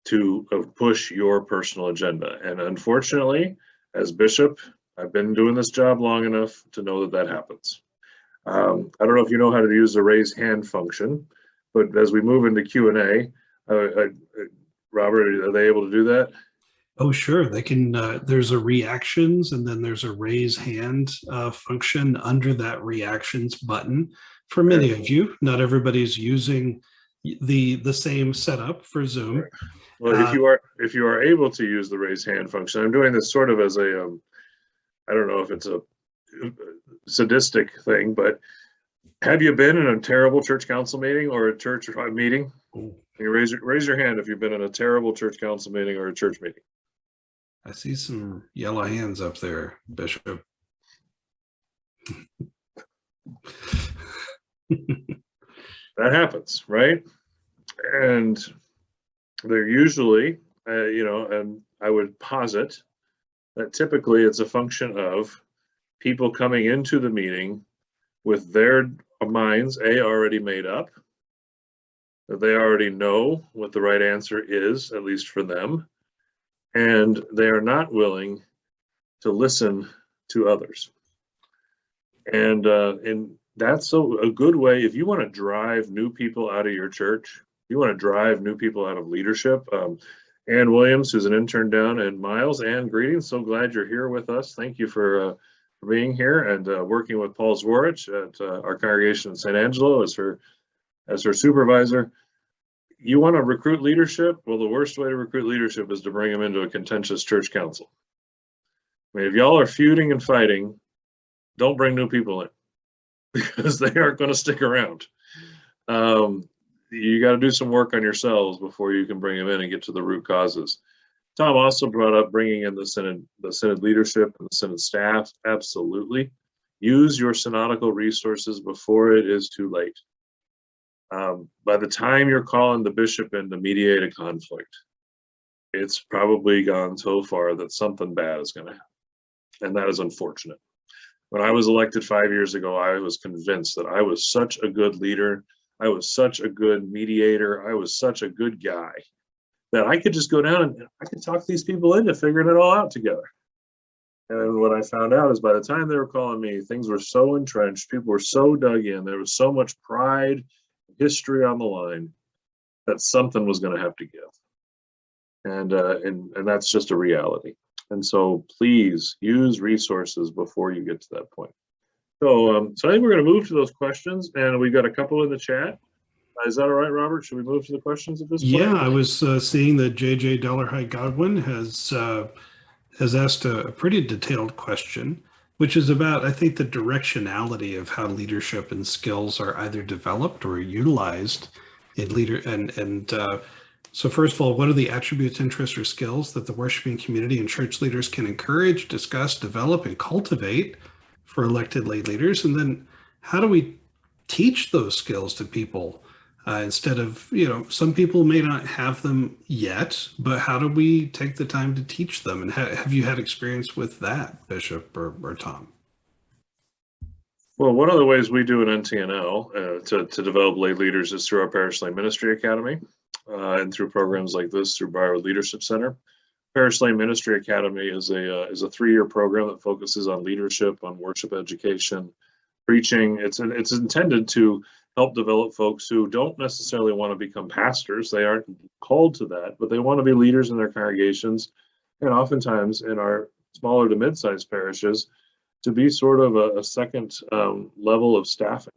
[SPEAKER 2] to push your personal agenda. And unfortunately, as bishop, I've been doing this job long enough to know that happens. I don't know if you know how to use the raise hand function, but as we move into Q&A, Robert, are they able to do that?
[SPEAKER 1] Oh, sure. They can. There's a reactions, and then there's a raise hand function under that reactions button. For many of you, not everybody's using the same setup for Zoom.
[SPEAKER 2] Right. Well, if you are able to use the raise hand function, I'm doing this sort of as a I don't know if it's a sadistic thing, but have you been in a terrible church council meeting or a church meeting? Can you raise your hand if you've been in a terrible church council meeting or a church meeting?
[SPEAKER 1] I see some yellow hands up there, Bishop.
[SPEAKER 2] That happens, right? And they're usually, and I would posit that typically it's a function of people coming into the meeting with their minds already made up, that they already know what the right answer is, at least for them, and they are not willing to listen to others. And that's a good way, if you want to drive new people out of your church, you want to drive new people out of leadership. Ann Williams, who's an intern down, and Miles, Ann, greetings. So glad you're here with us. Thank you for being here and working with Paul Zworich at our congregation in St. Angelo as her supervisor. You want to recruit leadership? Well, the worst way to recruit leadership is to bring them into a contentious church council. I mean, if y'all are feuding and fighting, don't bring new people in, because they aren't going to stick around. You got to do some work on yourselves before you can bring them in and get to the root causes. Tom also brought up bringing in the synod leadership and the synod staff. Absolutely. Use your synodical resources before it is too late. By the time you're calling the bishop in to mediate a conflict, it's probably gone so far that something bad is going to happen. And that is unfortunate. When I was elected 5 years ago, I was convinced that I was such a good leader. I was such a good mediator. I was such a good guy that I could just go down and I could talk these people into figuring it all out together. And what I found out is by the time they were calling me, things were so entrenched, people were so dug in, there was so much pride, history on the line, that something was going to have to give. And that's just a reality. And so please use resources before you get to that point. So I think we're going to move to those questions, and we've got a couple in the chat. Is that all right, Robert? Should we move to the questions at this point?
[SPEAKER 1] Yeah, I was seeing that J.J. Dellerhigh Godwin has asked a pretty detailed question, which is about, I think, the directionality of how leadership and skills are either developed or utilized in leader. So first of all, what are the attributes, interests, or skills that the worshiping community and church leaders can encourage, discuss, develop, and cultivate for elected lay leaders? And then how do we teach those skills to people instead of, some people may not have them yet, but how do we take the time to teach them? And have you had experience with that, Bishop or Tom?
[SPEAKER 2] Well, one of the ways we do an NTNL to develop lay leaders is through our Parishline Ministry Academy and through programs like this through Broward Leadership Center. Parishline Ministry Academy is a 3-year program that focuses on leadership, on worship education, preaching. It's intended to help develop folks who don't necessarily want to become pastors. They aren't called to that, but they want to be leaders in their congregations, and oftentimes in our smaller to mid-sized parishes, to be sort of a second level of staffing.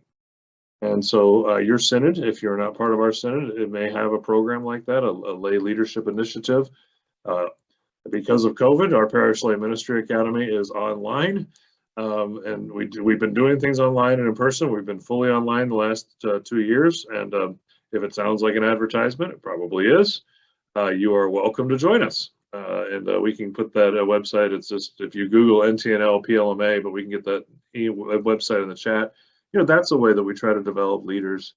[SPEAKER 2] And so your synod, if you're not part of our synod, it may have a program like that, a lay leadership initiative. Because of COVID, our Parishline Ministry Academy is online, and we've been doing things online and in person. We've been fully online the last 2 years, and if it sounds like an advertisement, it probably is. You are welcome to join us, and we can put that website. It's just if you Google NTNL PLMA, but we can get that website in the chat. You know, that's a way that we try to develop leaders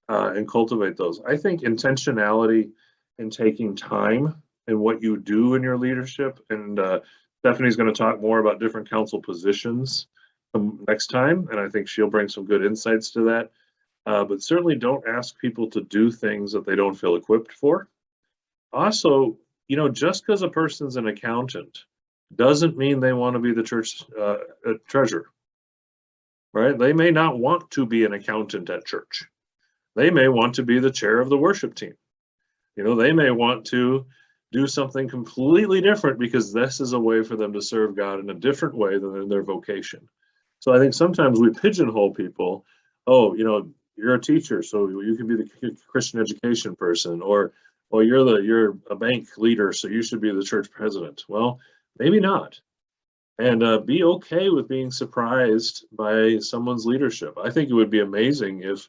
[SPEAKER 2] and cultivate those. I think intentionality and taking time in what you do in your leadership, and Stephanie's going to talk more about different council positions next time, and I think she'll bring some good insights to that. But certainly don't ask people to do things that they don't feel equipped for. Also, you know, just because a person's an accountant doesn't mean they want to be the church treasurer, right? They may not want to be an accountant at church. They may want to be the chair of the worship team. You know, they may want to do something completely different because this is a way for them to serve God in a different way than in their vocation. So I think sometimes we pigeonhole people. Oh, you know, you're a teacher, so you can be the Christian education person, or well, you're a bank leader, so you should be the church president. Well, maybe not. And be okay with being surprised by someone's leadership. I think it would be amazing if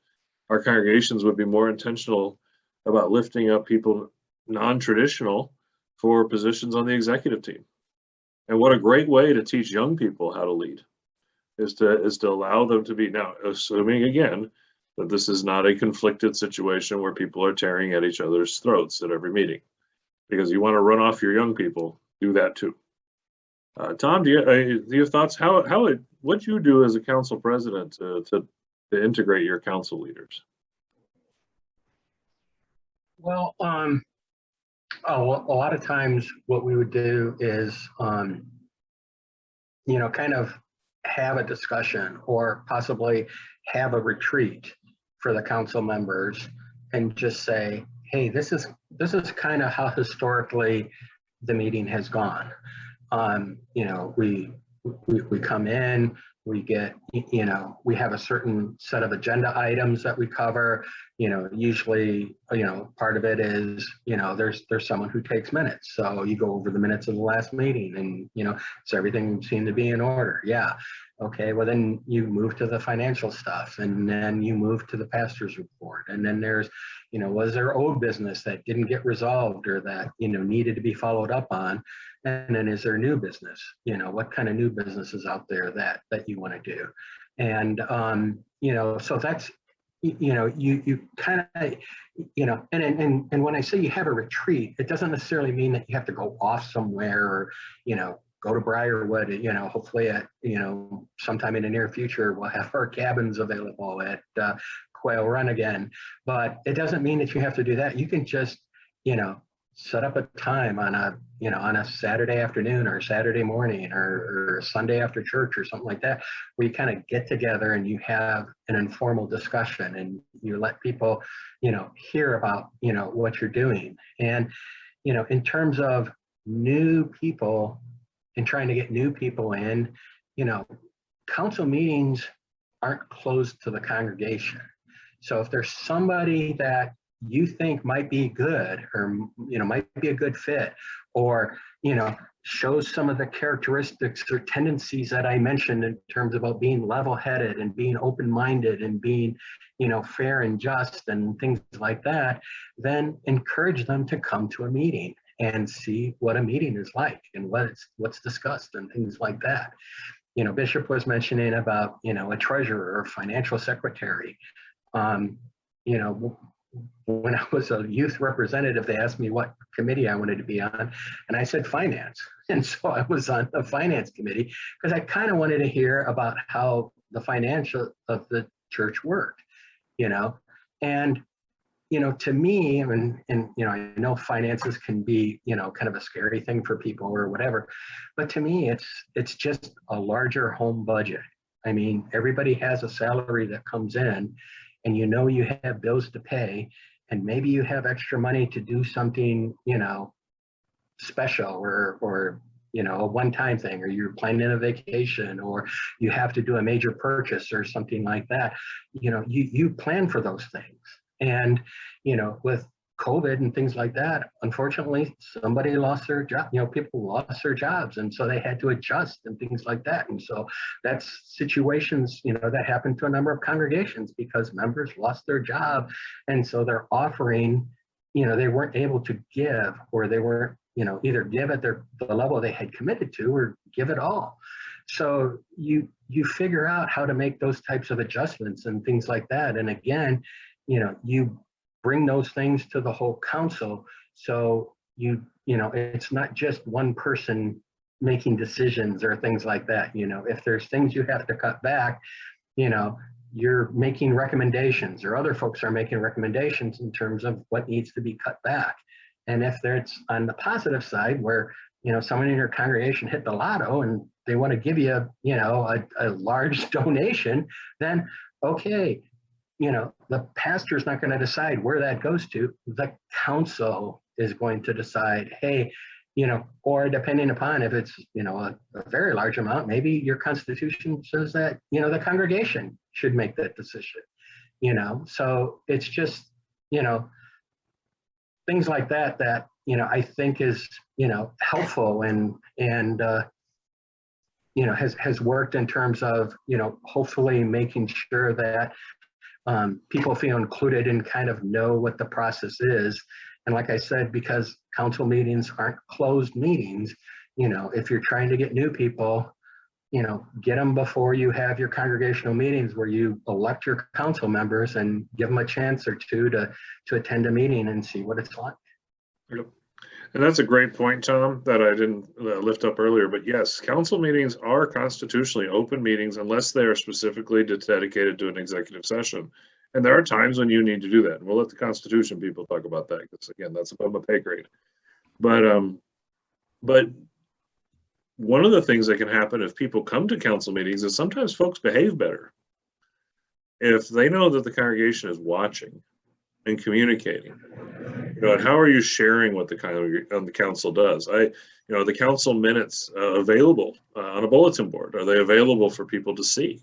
[SPEAKER 2] our congregations would be more intentional about lifting up people non-traditional for positions on the executive team. And what a great way to teach young people how to lead is to allow them to be, now assuming again that this is not a conflicted situation where people are tearing at each other's throats at every meeting, because you want to run off your young people, do that too. Tom, do you have thoughts? What you do as a council president to integrate your council leaders?
[SPEAKER 3] Well, a lot of times what we would do is, you know, kind of have a discussion or possibly have a retreat for the council members and just say, hey, this is kind of how historically the meeting has gone. You know, we come in, we get, you know, we have a certain set of agenda items that we cover. You know, usually, you know, part of it is, you know, there's someone who takes minutes. So you go over the minutes of the last meeting and, you know, so everything seemed to be in order. Yeah. Okay. Well, then you move to the financial stuff, and then you move to the pastor's report. And then there's, you know, was there old business that didn't get resolved or that, you know, needed to be followed up on? And then is there new business? You know, what kind of new business is out there that you want to do? And, you know, so that's, you know, you kind of, you know, and when I say you have a retreat, it doesn't necessarily mean that you have to go off somewhere or, you know, go to Briarwood. You know, hopefully at, you know, sometime in the near future, we'll have our cabins available at Quail Run again. But it doesn't mean that you have to do that. You can just, you know, set up a time on a, you know, on a Saturday afternoon or Saturday morning or Sunday after church or something like that, where you kind of get together and you have an informal discussion and you let people, you know, hear about, you know, what you're doing. And, you know, in terms of new people and trying to get new people in, you know, council meetings aren't closed to the congregation. So if there's somebody that you think might be good or, you know, might be a good fit, or, you know, shows some of the characteristics or tendencies that I mentioned in terms about being level-headed and being open-minded and being, you know, fair and just and things like that, then encourage them to come to a meeting and see what a meeting is like and what's discussed and things like that. You know, Bishop was mentioning about, you know, a treasurer or financial secretary. You know, when I was a youth representative, they asked me what committee I wanted to be on, and I said finance. And so I was on the finance committee because I kind of wanted to hear about how the financial of the church worked, you know. And to me, and I know finances can be, kind of a scary thing for people or whatever, but to me, it's just a larger home budget. I mean, everybody has a salary that comes in, and you have bills to pay, and maybe you have extra money to do something, special or a one-time thing, or you're planning a vacation, or you have to do a major purchase or something like that. You plan for those things. And, with COVID and things like that, unfortunately, somebody lost their job, people lost their jobs. And so they had to adjust and things like that. And so that's situations, that happened to a number of congregations because members lost their job. And so they're offering, they weren't able to give, or they weren't, either give at the level they had committed to, or give it all. So you figure out how to make those types of adjustments and things like that. And again, you bring those things to the whole council. So it's not just one person making decisions or things like that. If there's things you have to cut back, you're making recommendations, or other folks are making recommendations in terms of what needs to be cut back. And if there's on the positive side where, someone in your congregation hit the lotto and they want to give you, a large donation, then okay, the pastor's not going to decide where that goes to. The council is going to decide, hey, or depending upon if it's, a very large amount, maybe your constitution says that, the congregation should make that decision, so it's just, things like that, I think is, helpful and has worked in terms of, hopefully making sure that people feel included and kind of know what the process is. And like I said, because council meetings aren't closed meetings, if you're trying to get new people, get them before you have your congregational meetings where you elect your council members, and give them a chance or two to attend a meeting and see what it's like.
[SPEAKER 2] Yep. And that's a great point, Tom, that I didn't lift up earlier. But yes, council meetings are constitutionally open meetings unless they are specifically dedicated to an executive session. And there are times when you need to do that. And we'll let the Constitution people talk about that, because again, that's above my pay grade. But one of the things that can happen if people come to council meetings is sometimes folks behave better if they know that the congregation is watching and communicating. And how are you sharing what the council does? The council minutes available on a bulletin board, are they available for people to see?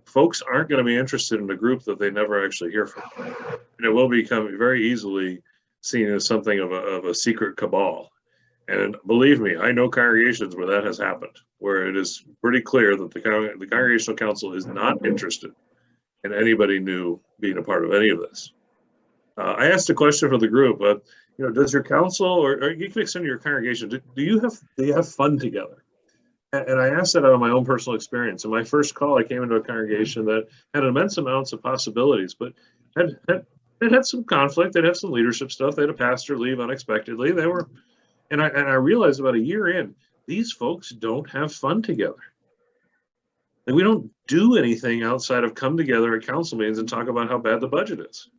[SPEAKER 2] Folks aren't going to be interested in a group that they never actually hear from, and it will become very easily seen as something of a secret cabal. And believe me, I know congregations where that has happened, where it is pretty clear that the congregational council is not interested in anybody new being a part of any of this. I asked a question for the group. Does your council, or you can extend your congregation, do you have fun together? And I asked that out of my own personal experience. In my first call, I came into a congregation that had immense amounts of possibilities, but had some conflict. They'd have some leadership stuff. They had a pastor leave unexpectedly. And I realized about a year in, these folks don't have fun together. And we don't do anything outside of come together at council meetings and talk about how bad the budget is.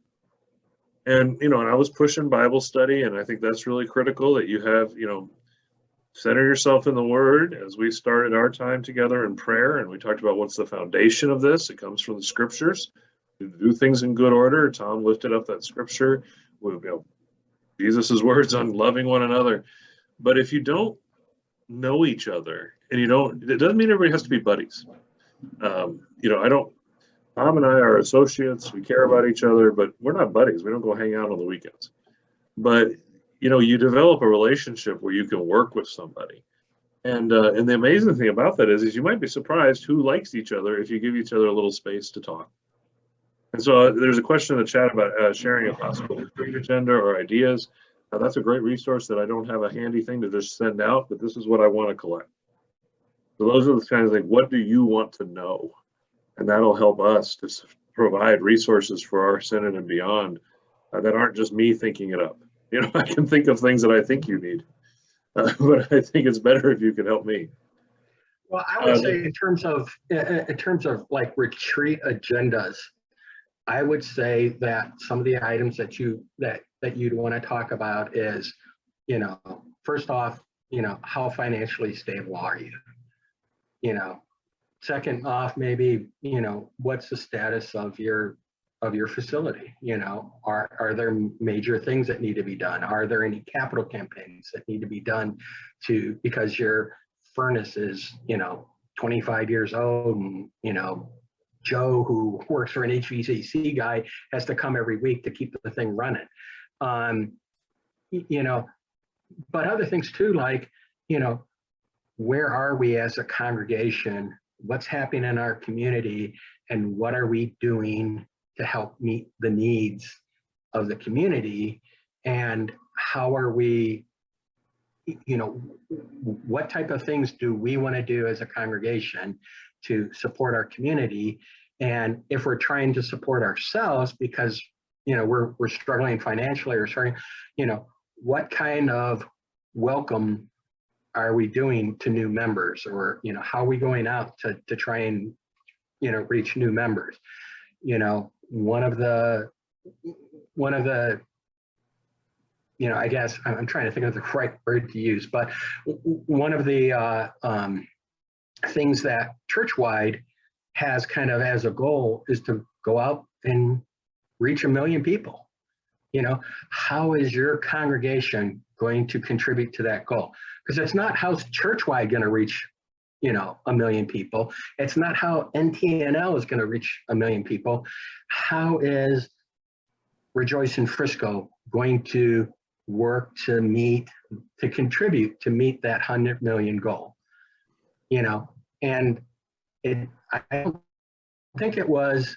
[SPEAKER 2] And, and I was pushing Bible study, and I think that's really critical that you have, center yourself in the Word. As we started our time together in prayer, and we talked about what's the foundation of this, it comes from the scriptures. We do things in good order. Tom lifted up that scripture. Jesus's words on loving one another. But if you don't know each other, and it doesn't mean everybody has to be buddies. Tom and I are associates. We care about each other, but we're not buddies. We don't go hang out on the weekends. But you develop a relationship where you can work with somebody. And the amazing thing about that is you might be surprised who likes each other if you give each other a little space to talk. And so there's a question in the chat about sharing a possible retreat agenda or ideas. That's a great resource that I don't have a handy thing to just send out, but this is what I want to collect. So those are the kinds of things, what do you want to know? And that'll help us to provide resources for our synod and beyond that aren't just me thinking it up. I can think of things that I think you need, but I think it's better if you can help me.
[SPEAKER 3] Well, I would say in terms of like retreat agendas, I would say that some of the items that you'd want to talk about is, first off, how financially stable are you? Second off, maybe, what's the status of your facility? Are there major things that need to be done? Are there any capital campaigns that need to be done because your furnace is, 25 years old, and, Joe, who works for an HVAC guy, has to come every week to keep the thing running. But other things too, like, where are we as a congregation? What's happening in our community, and what are we doing to help meet the needs of the community? And how are we, what type of things do we want to do as a congregation to support our community? And if we're trying to support ourselves because, we're struggling financially or starting, what kind of welcome are we doing to new members? Or, how are we going out to try and, reach new members? One of the, I guess I'm trying to think of the correct word to use, but one of the things that churchwide has kind of as a goal is to go out and reach 1 million people. How is your congregation going to contribute to that goal? Because it's not how's churchwide going to reach, 1 million people. It's not how NTNL is going to reach 1 million people. How is Rejoice in Frisco going to work to contribute to meet that 100 million goal? And I don't think it was,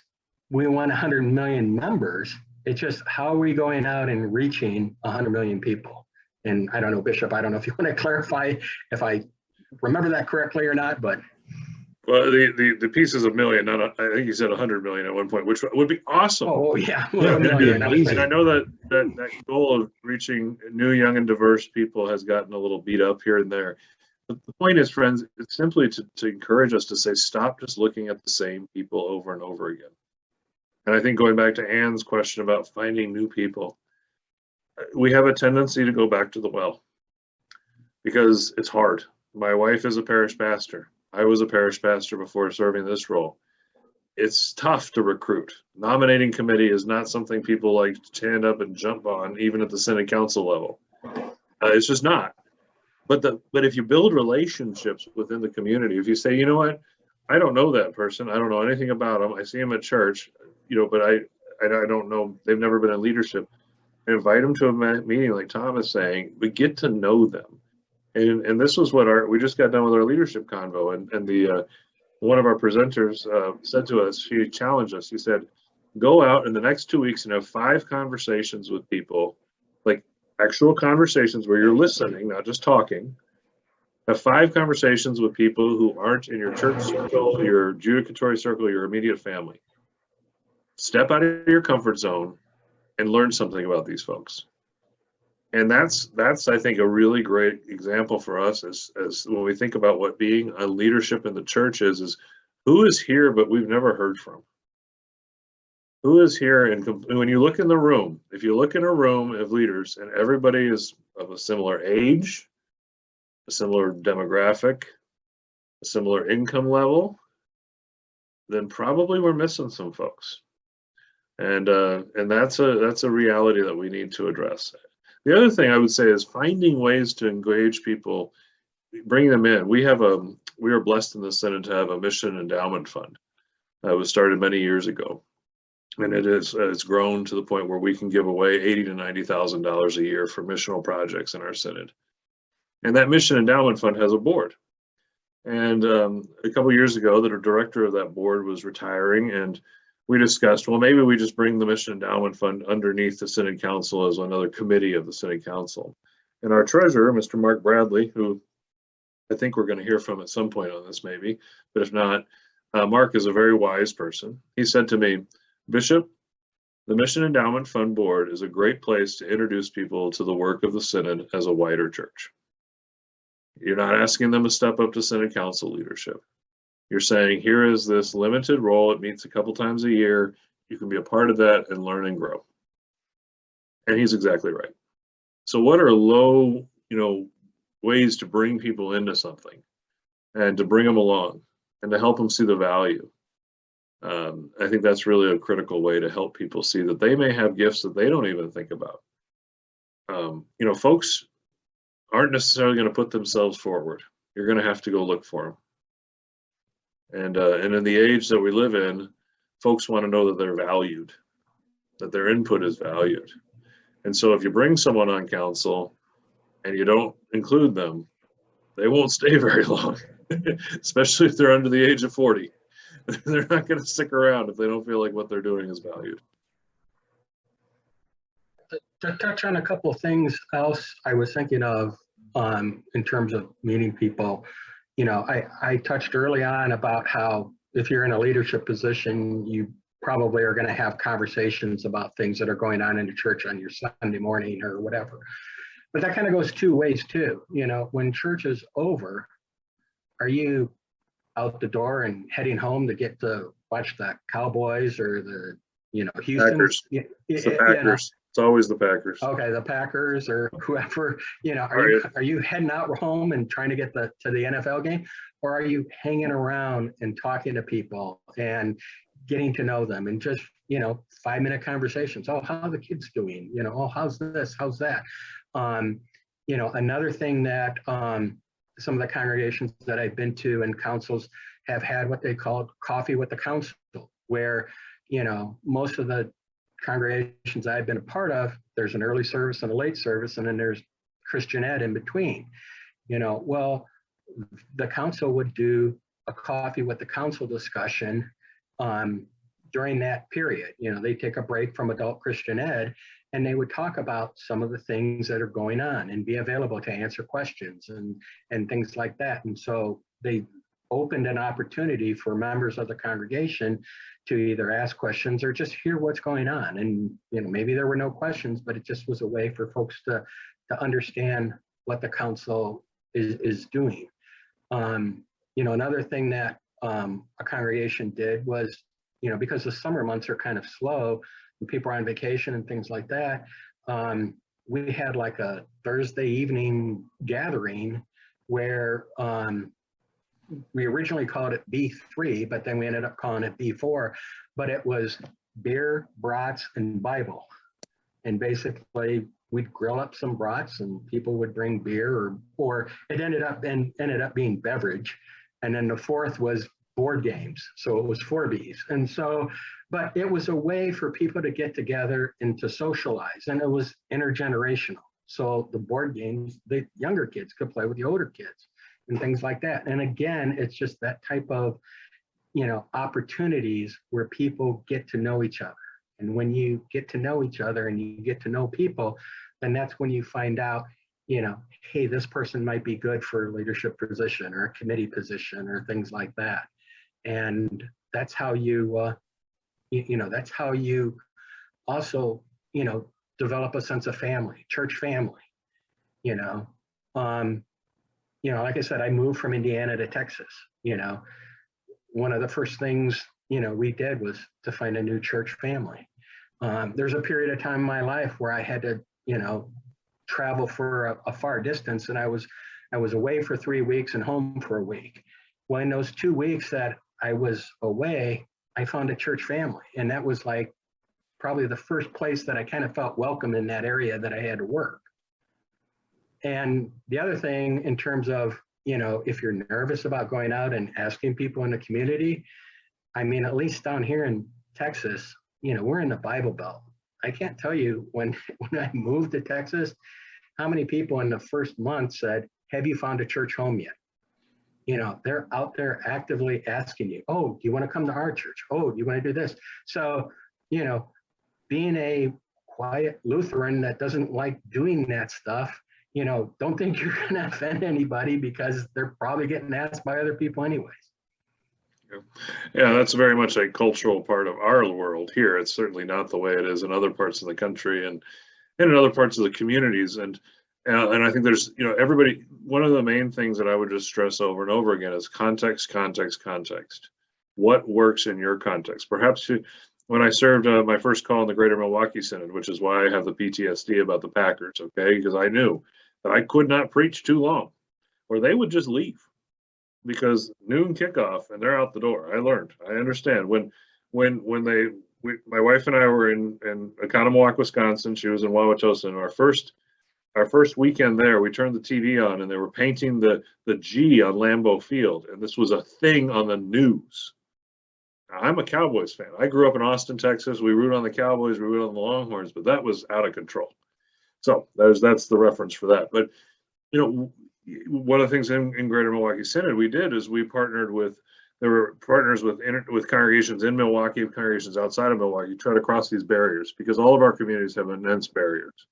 [SPEAKER 3] we want 100 million members. It's just, how are we going out and reaching 100 million people? And I don't know, Bishop, I don't know if you want to clarify if I remember that correctly or not, but.
[SPEAKER 2] Well, the pieces of million, I think you said 100 million at one point, which would be awesome.
[SPEAKER 3] Oh yeah,
[SPEAKER 1] Yeah,
[SPEAKER 3] 1 million.
[SPEAKER 2] And I know that goal of reaching new, young, and diverse people has gotten a little beat up here and there. But the point is, friends, it's simply to encourage us to say, stop just looking at the same people over and over again. And I think going back to Ann's question about finding new people, we have a tendency to go back to the well because it's hard. My wife is a parish pastor. I was a parish pastor before serving this role. It's tough to recruit. Nominating committee is not something people like to stand up and jump on, even at the Synod Council level. It's just not. But if you build relationships within the community, if you say, you know what, I don't know that person, I don't know anything about them, I see them at church, but I don't know, they've never been in leadership. Invite them to a meeting, like Tom is saying, but get to know them. And this was what we just got done with our leadership convo, and the one of our presenters said to us, she challenged us, she said, go out in the next 2 weeks and have 5 conversations with people, like actual conversations where you're listening, not just talking. Have 5 conversations with people who aren't in your church circle, your judicatory circle, your immediate family. Step out of your comfort zone and learn something about these folks. And that's I think a really great example for us as when we think about what being a leadership in the church is who is here but we've never heard from. Who is here, and when you look in the room, if you look in a room of leaders and everybody is of a similar age, a similar demographic, a similar income level, then probably we're missing some folks. And that's a reality that we need to address. The other thing I would say is finding ways to engage people, bring them in. We are blessed in the Synod to have a mission endowment fund that was started many years ago. And it's grown to the point where we can give away $80,000 to $90,000 a year for missional projects in our Synod. And that mission endowment fund has a board. And a couple of years ago, the director of that board was retiring, and we discussed, well, maybe we just bring the mission endowment fund underneath the Synod Council as another committee of the Synod Council. And our treasurer, Mr. Mark Bradley, who I think we're going to hear from at some point on this maybe, but if not, Mark is a very wise person. He said to me, Bishop, the Mission Endowment Fund Board is a great place to introduce people to the work of the Synod as a wider church. You're not asking them to step up to Synod Council leadership. You're saying, here is this limited role. It meets a couple times a year. you can be a part of that and learn and grow. And he's exactly right. So what are low, ways to bring people into something and to bring them along and to help them see the value? I think that's really a critical way to help people see that they may have gifts that they don't even think about. Folks aren't necessarily going to put themselves forward. You're going to have to go look for them. And in the age that we live in, folks want to know that they're valued, that their input is valued. And so if you bring someone on council and you don't include them, they won't stay very long, especially if they're under the age of 40. They're not going to stick around if they don't feel like what they're doing is valued.
[SPEAKER 3] To touch on a couple of things else I was thinking of in terms of meeting people, I touched early on about how if you're in a leadership position, you probably are going to have conversations about things that are going on in the church on your Sunday morning or whatever. But that kind of goes two ways too. When church is over, are you out the door and heading home to get to watch the Cowboys or the, Houston?
[SPEAKER 2] Packers. It's the Packers. It's always the Packers.
[SPEAKER 3] Okay, the Packers or whoever, are you heading out home and trying to get to the NFL game? Or are you hanging around and talking to people and getting to know them and just, 5-minute conversations? Oh, how are the kids doing? Oh, how's this? How's that? Another thing that some of the congregations that I've been to and councils have had what they call coffee with the council, where, most of the congregations I've been a part of, there's an early service and a late service, and then there's Christian ed in between. Well, the council would do a coffee with the council discussion during that period. They take a break from adult Christian ed and they would talk about some of the things that are going on and be available to answer questions and things like that. And so they opened an opportunity for members of the congregation to either ask questions or just hear what's going on. And, maybe there were no questions, but it just was a way for folks to understand what the council is doing. Another thing that a congregation did was, because the summer months are kind of slow and people are on vacation and things like that, we had like a Thursday evening gathering where we originally called it B3, but then we ended up calling it B4, but it was beer, brats, and Bible. And basically we'd grill up some brats and people would bring beer or it ended up being beverage. And then the fourth was board games. So it was 4 Bs. And so, but it was a way for people to get together and to socialize, and it was intergenerational. So the board games, the younger kids could play with the older kids and things like that. And again, it's just that type of, opportunities where people get to know each other. And when you get to know each other and you get to know people, then that's when you find out, hey, this person might be good for a leadership position or a committee position or things like that. And that's how you, that's how you also, develop a sense of family, church family, like I said, I moved from Indiana to Texas. One of the first things, we did was to find a new church family. There's a period of time in my life where I had to, travel for a far distance, and I was away for 3 weeks and home for a week. Well, in those 2 weeks that I was away, I found a church family, and that was like probably the first place that I kind of felt welcome in that area that I had to work. And the other thing in terms of, if you're nervous about going out and asking people in the community, I mean, at least down here in Texas, we're in the Bible Belt. I can't tell you when I moved to Texas, how many people in the first month said, have you found a church home yet? They're out there actively asking you, oh, do you want to come to our church? Oh, do you want to do this? So, being a quiet Lutheran that doesn't like doing that stuff, don't think you're going to offend anybody because they're probably getting asked by other people anyways.
[SPEAKER 2] Yeah, that's very much a cultural part of our world here. It's certainly not the way it is in other parts of the country and in other parts of the communities. And I think there's, everybody, one of the main things that I would just stress over and over again is context, context, context. What works in your context? Perhaps when I served my first call in the Greater Milwaukee Synod, which is why I have the PTSD about the Packers, okay? Because I knew that I could not preach too long, or they would just leave because noon kickoff and they're out the door. I learned. I understand when my wife and I were in Oconomowoc, Wisconsin. She was in Wauwatosa. And our first weekend there, we turned the TV on and they were painting the G on Lambeau Field, and this was a thing on the news. I'm a Cowboys fan. I grew up in Austin, Texas. We root on the Cowboys, we root on the Longhorns, but that was out of control. So that's the reference for that. But one of the things in Greater Milwaukee Synod we did is we partnered with, there were partners with congregations in Milwaukee, congregations outside of Milwaukee, try to cross these barriers, because all of our communities have immense barriers.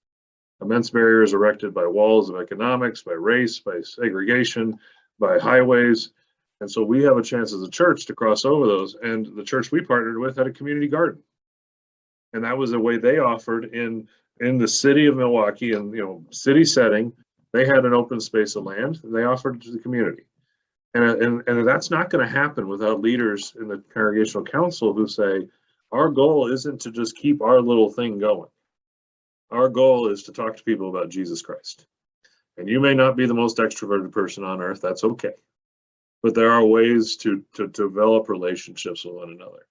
[SPEAKER 2] Immense barriers erected by walls of economics, by race, by segregation, by highways. And so we have a chance as a church to cross over those. And the church we partnered with had a community garden. And that was a way they offered in the city of Milwaukee, and city setting. They had an open space of land and they offered it to the community. And that's not going to happen without leaders in the Congregational Council who say, our goal isn't to just keep our little thing going. Our goal is to talk to people about Jesus Christ. And you may not be the most extroverted person on earth. That's okay. But there are ways to develop relationships with one another.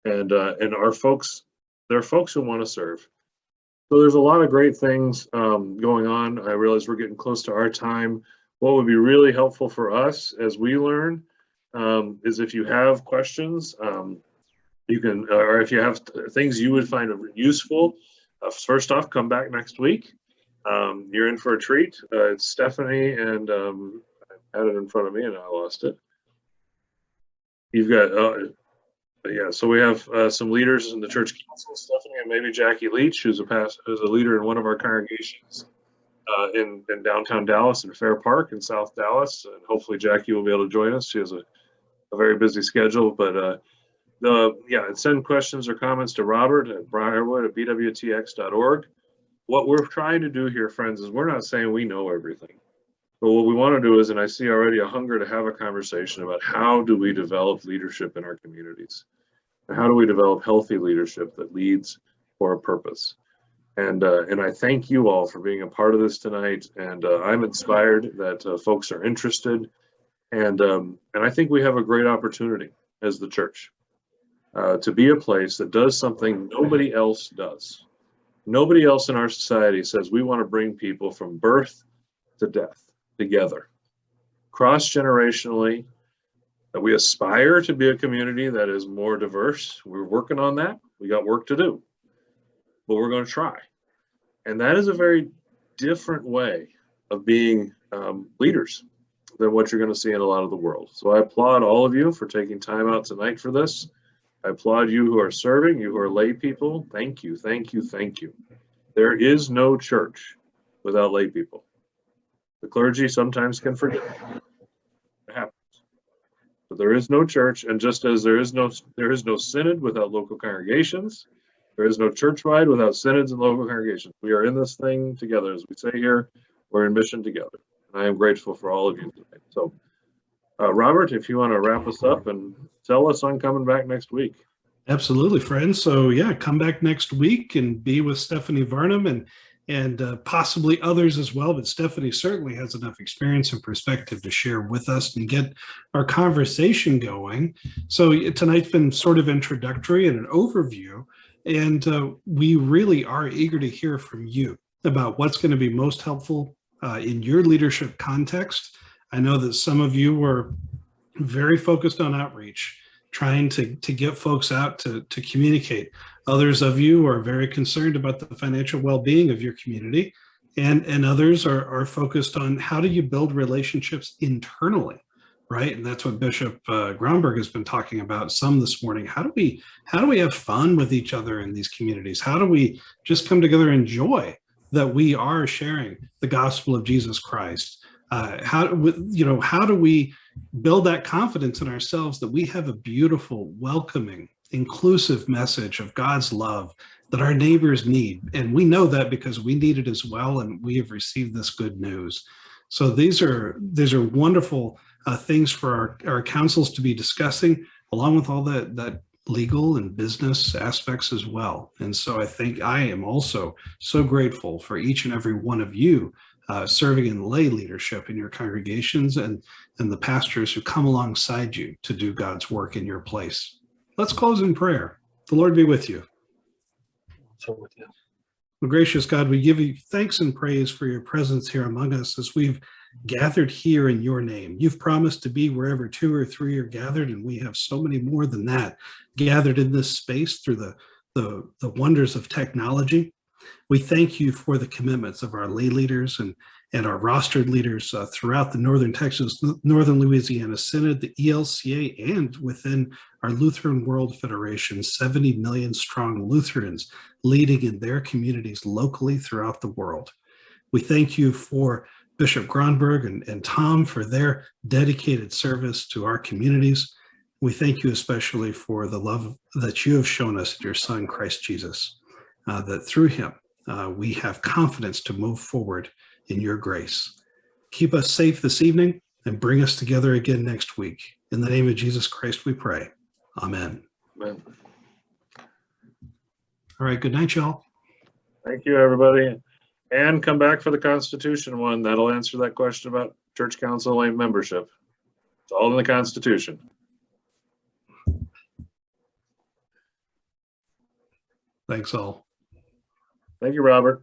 [SPEAKER 2] And our folks, there are folks who want to serve. So there's a lot of great things going on. I realize we're getting close to our time. What would be really helpful for us as we learn is if you have questions, you can, or if you have things you would find useful, first off, come back next week. You're in for a treat. It's Stephanie, and I had it in front of me and I lost it. You've got, so we have some leaders in the church council, Stephanie, and maybe Jackie Leach, who's a leader in one of our congregations in downtown Dallas and Fair Park in South Dallas. And hopefully Jackie will be able to join us. She has a very busy schedule, but send questions or comments to Robert at briarwood@bwtx.org. What we're trying to do here, friends, is we're not saying we know everything. But what we want to do is, and I see already a hunger to have a conversation about how do we develop leadership in our communities? And how do we develop healthy leadership that leads for a purpose? And I thank you all for being a part of this tonight. And I'm inspired that folks are interested. And I think we have a great opportunity as the church to be a place that does something nobody else does. Nobody else in our society says we want to bring people from birth to death together, cross-generationally. That we aspire to be a community that is more diverse. We're working on that. We got work to do, but we're going to try. And that is a very different way of being leaders than what you're going to see in a lot of the world. So I applaud all of you for taking time out tonight for this. I applaud you who are serving, you who are lay people. Thank you, thank you, thank you. There is no church without lay people. The clergy sometimes can forget. It happens. But there is no church, and just as there is no synod without local congregations, there is no church-wide without synods and local congregations. We are in this thing together. As we say here, we're in mission together. And I am grateful for all of you tonight. So, Robert, if you want to wrap us up and tell us on coming back next week.
[SPEAKER 1] Absolutely, friends. So yeah, come back next week and be with Stephanie Varnum and possibly others as well. But Stephanie certainly has enough experience and perspective to share with us and get our conversation going. So tonight's been sort of introductory and an overview. And we really are eager to hear from you about what's going to be most helpful in your leadership context. I know that some of you were very focused on outreach, trying to get folks out to communicate. Others of you are very concerned about the financial well-being of your community, and others are focused on how do you build relationships internally, right? And that's what Bishop Gromberg has been talking about some this morning. How do we have fun with each other in these communities? How do we just come together and enjoy that we are sharing the gospel of Jesus Christ? How do we build that confidence in ourselves that we have a beautiful, welcoming, inclusive message of God's love that our neighbors need? And we know that because we need it as well, and we have received this good news. So these are wonderful things for our councils to be discussing, along with all that legal and business aspects as well. And so I think I am also so grateful for each and every one of you serving in lay leadership in your congregations and the pastors who come alongside you to do God's work in your place. Let's close in prayer. The Lord be with you.
[SPEAKER 3] So with you.
[SPEAKER 1] Well, gracious God, we give you thanks and praise for your presence here among us as we've gathered here in your name. You've promised to be wherever 2 or 3 are gathered, and we have so many more than that gathered in this space through the wonders of technology. We thank you for the commitments of our lay leaders and our rostered leaders throughout the Northern Texas, Northern Louisiana Synod, the ELCA, and within our Lutheran World Federation, 70 million strong Lutherans leading in their communities locally throughout the world. We thank you for Bishop Gronberg and Tom for their dedicated service to our communities. We thank you especially for the love that you have shown us in your Son, Christ Jesus, that through him we have confidence to move forward in your grace. Keep us safe this evening and bring us together again next week. In the name of Jesus Christ, we pray. Amen.
[SPEAKER 2] Amen.
[SPEAKER 1] All right, good night, y'all.
[SPEAKER 2] Thank you, everybody. And come back for the Constitution one. That'll answer that question about church council lay membership. It's all in the Constitution.
[SPEAKER 1] Thanks all.
[SPEAKER 2] Thank you, Robert.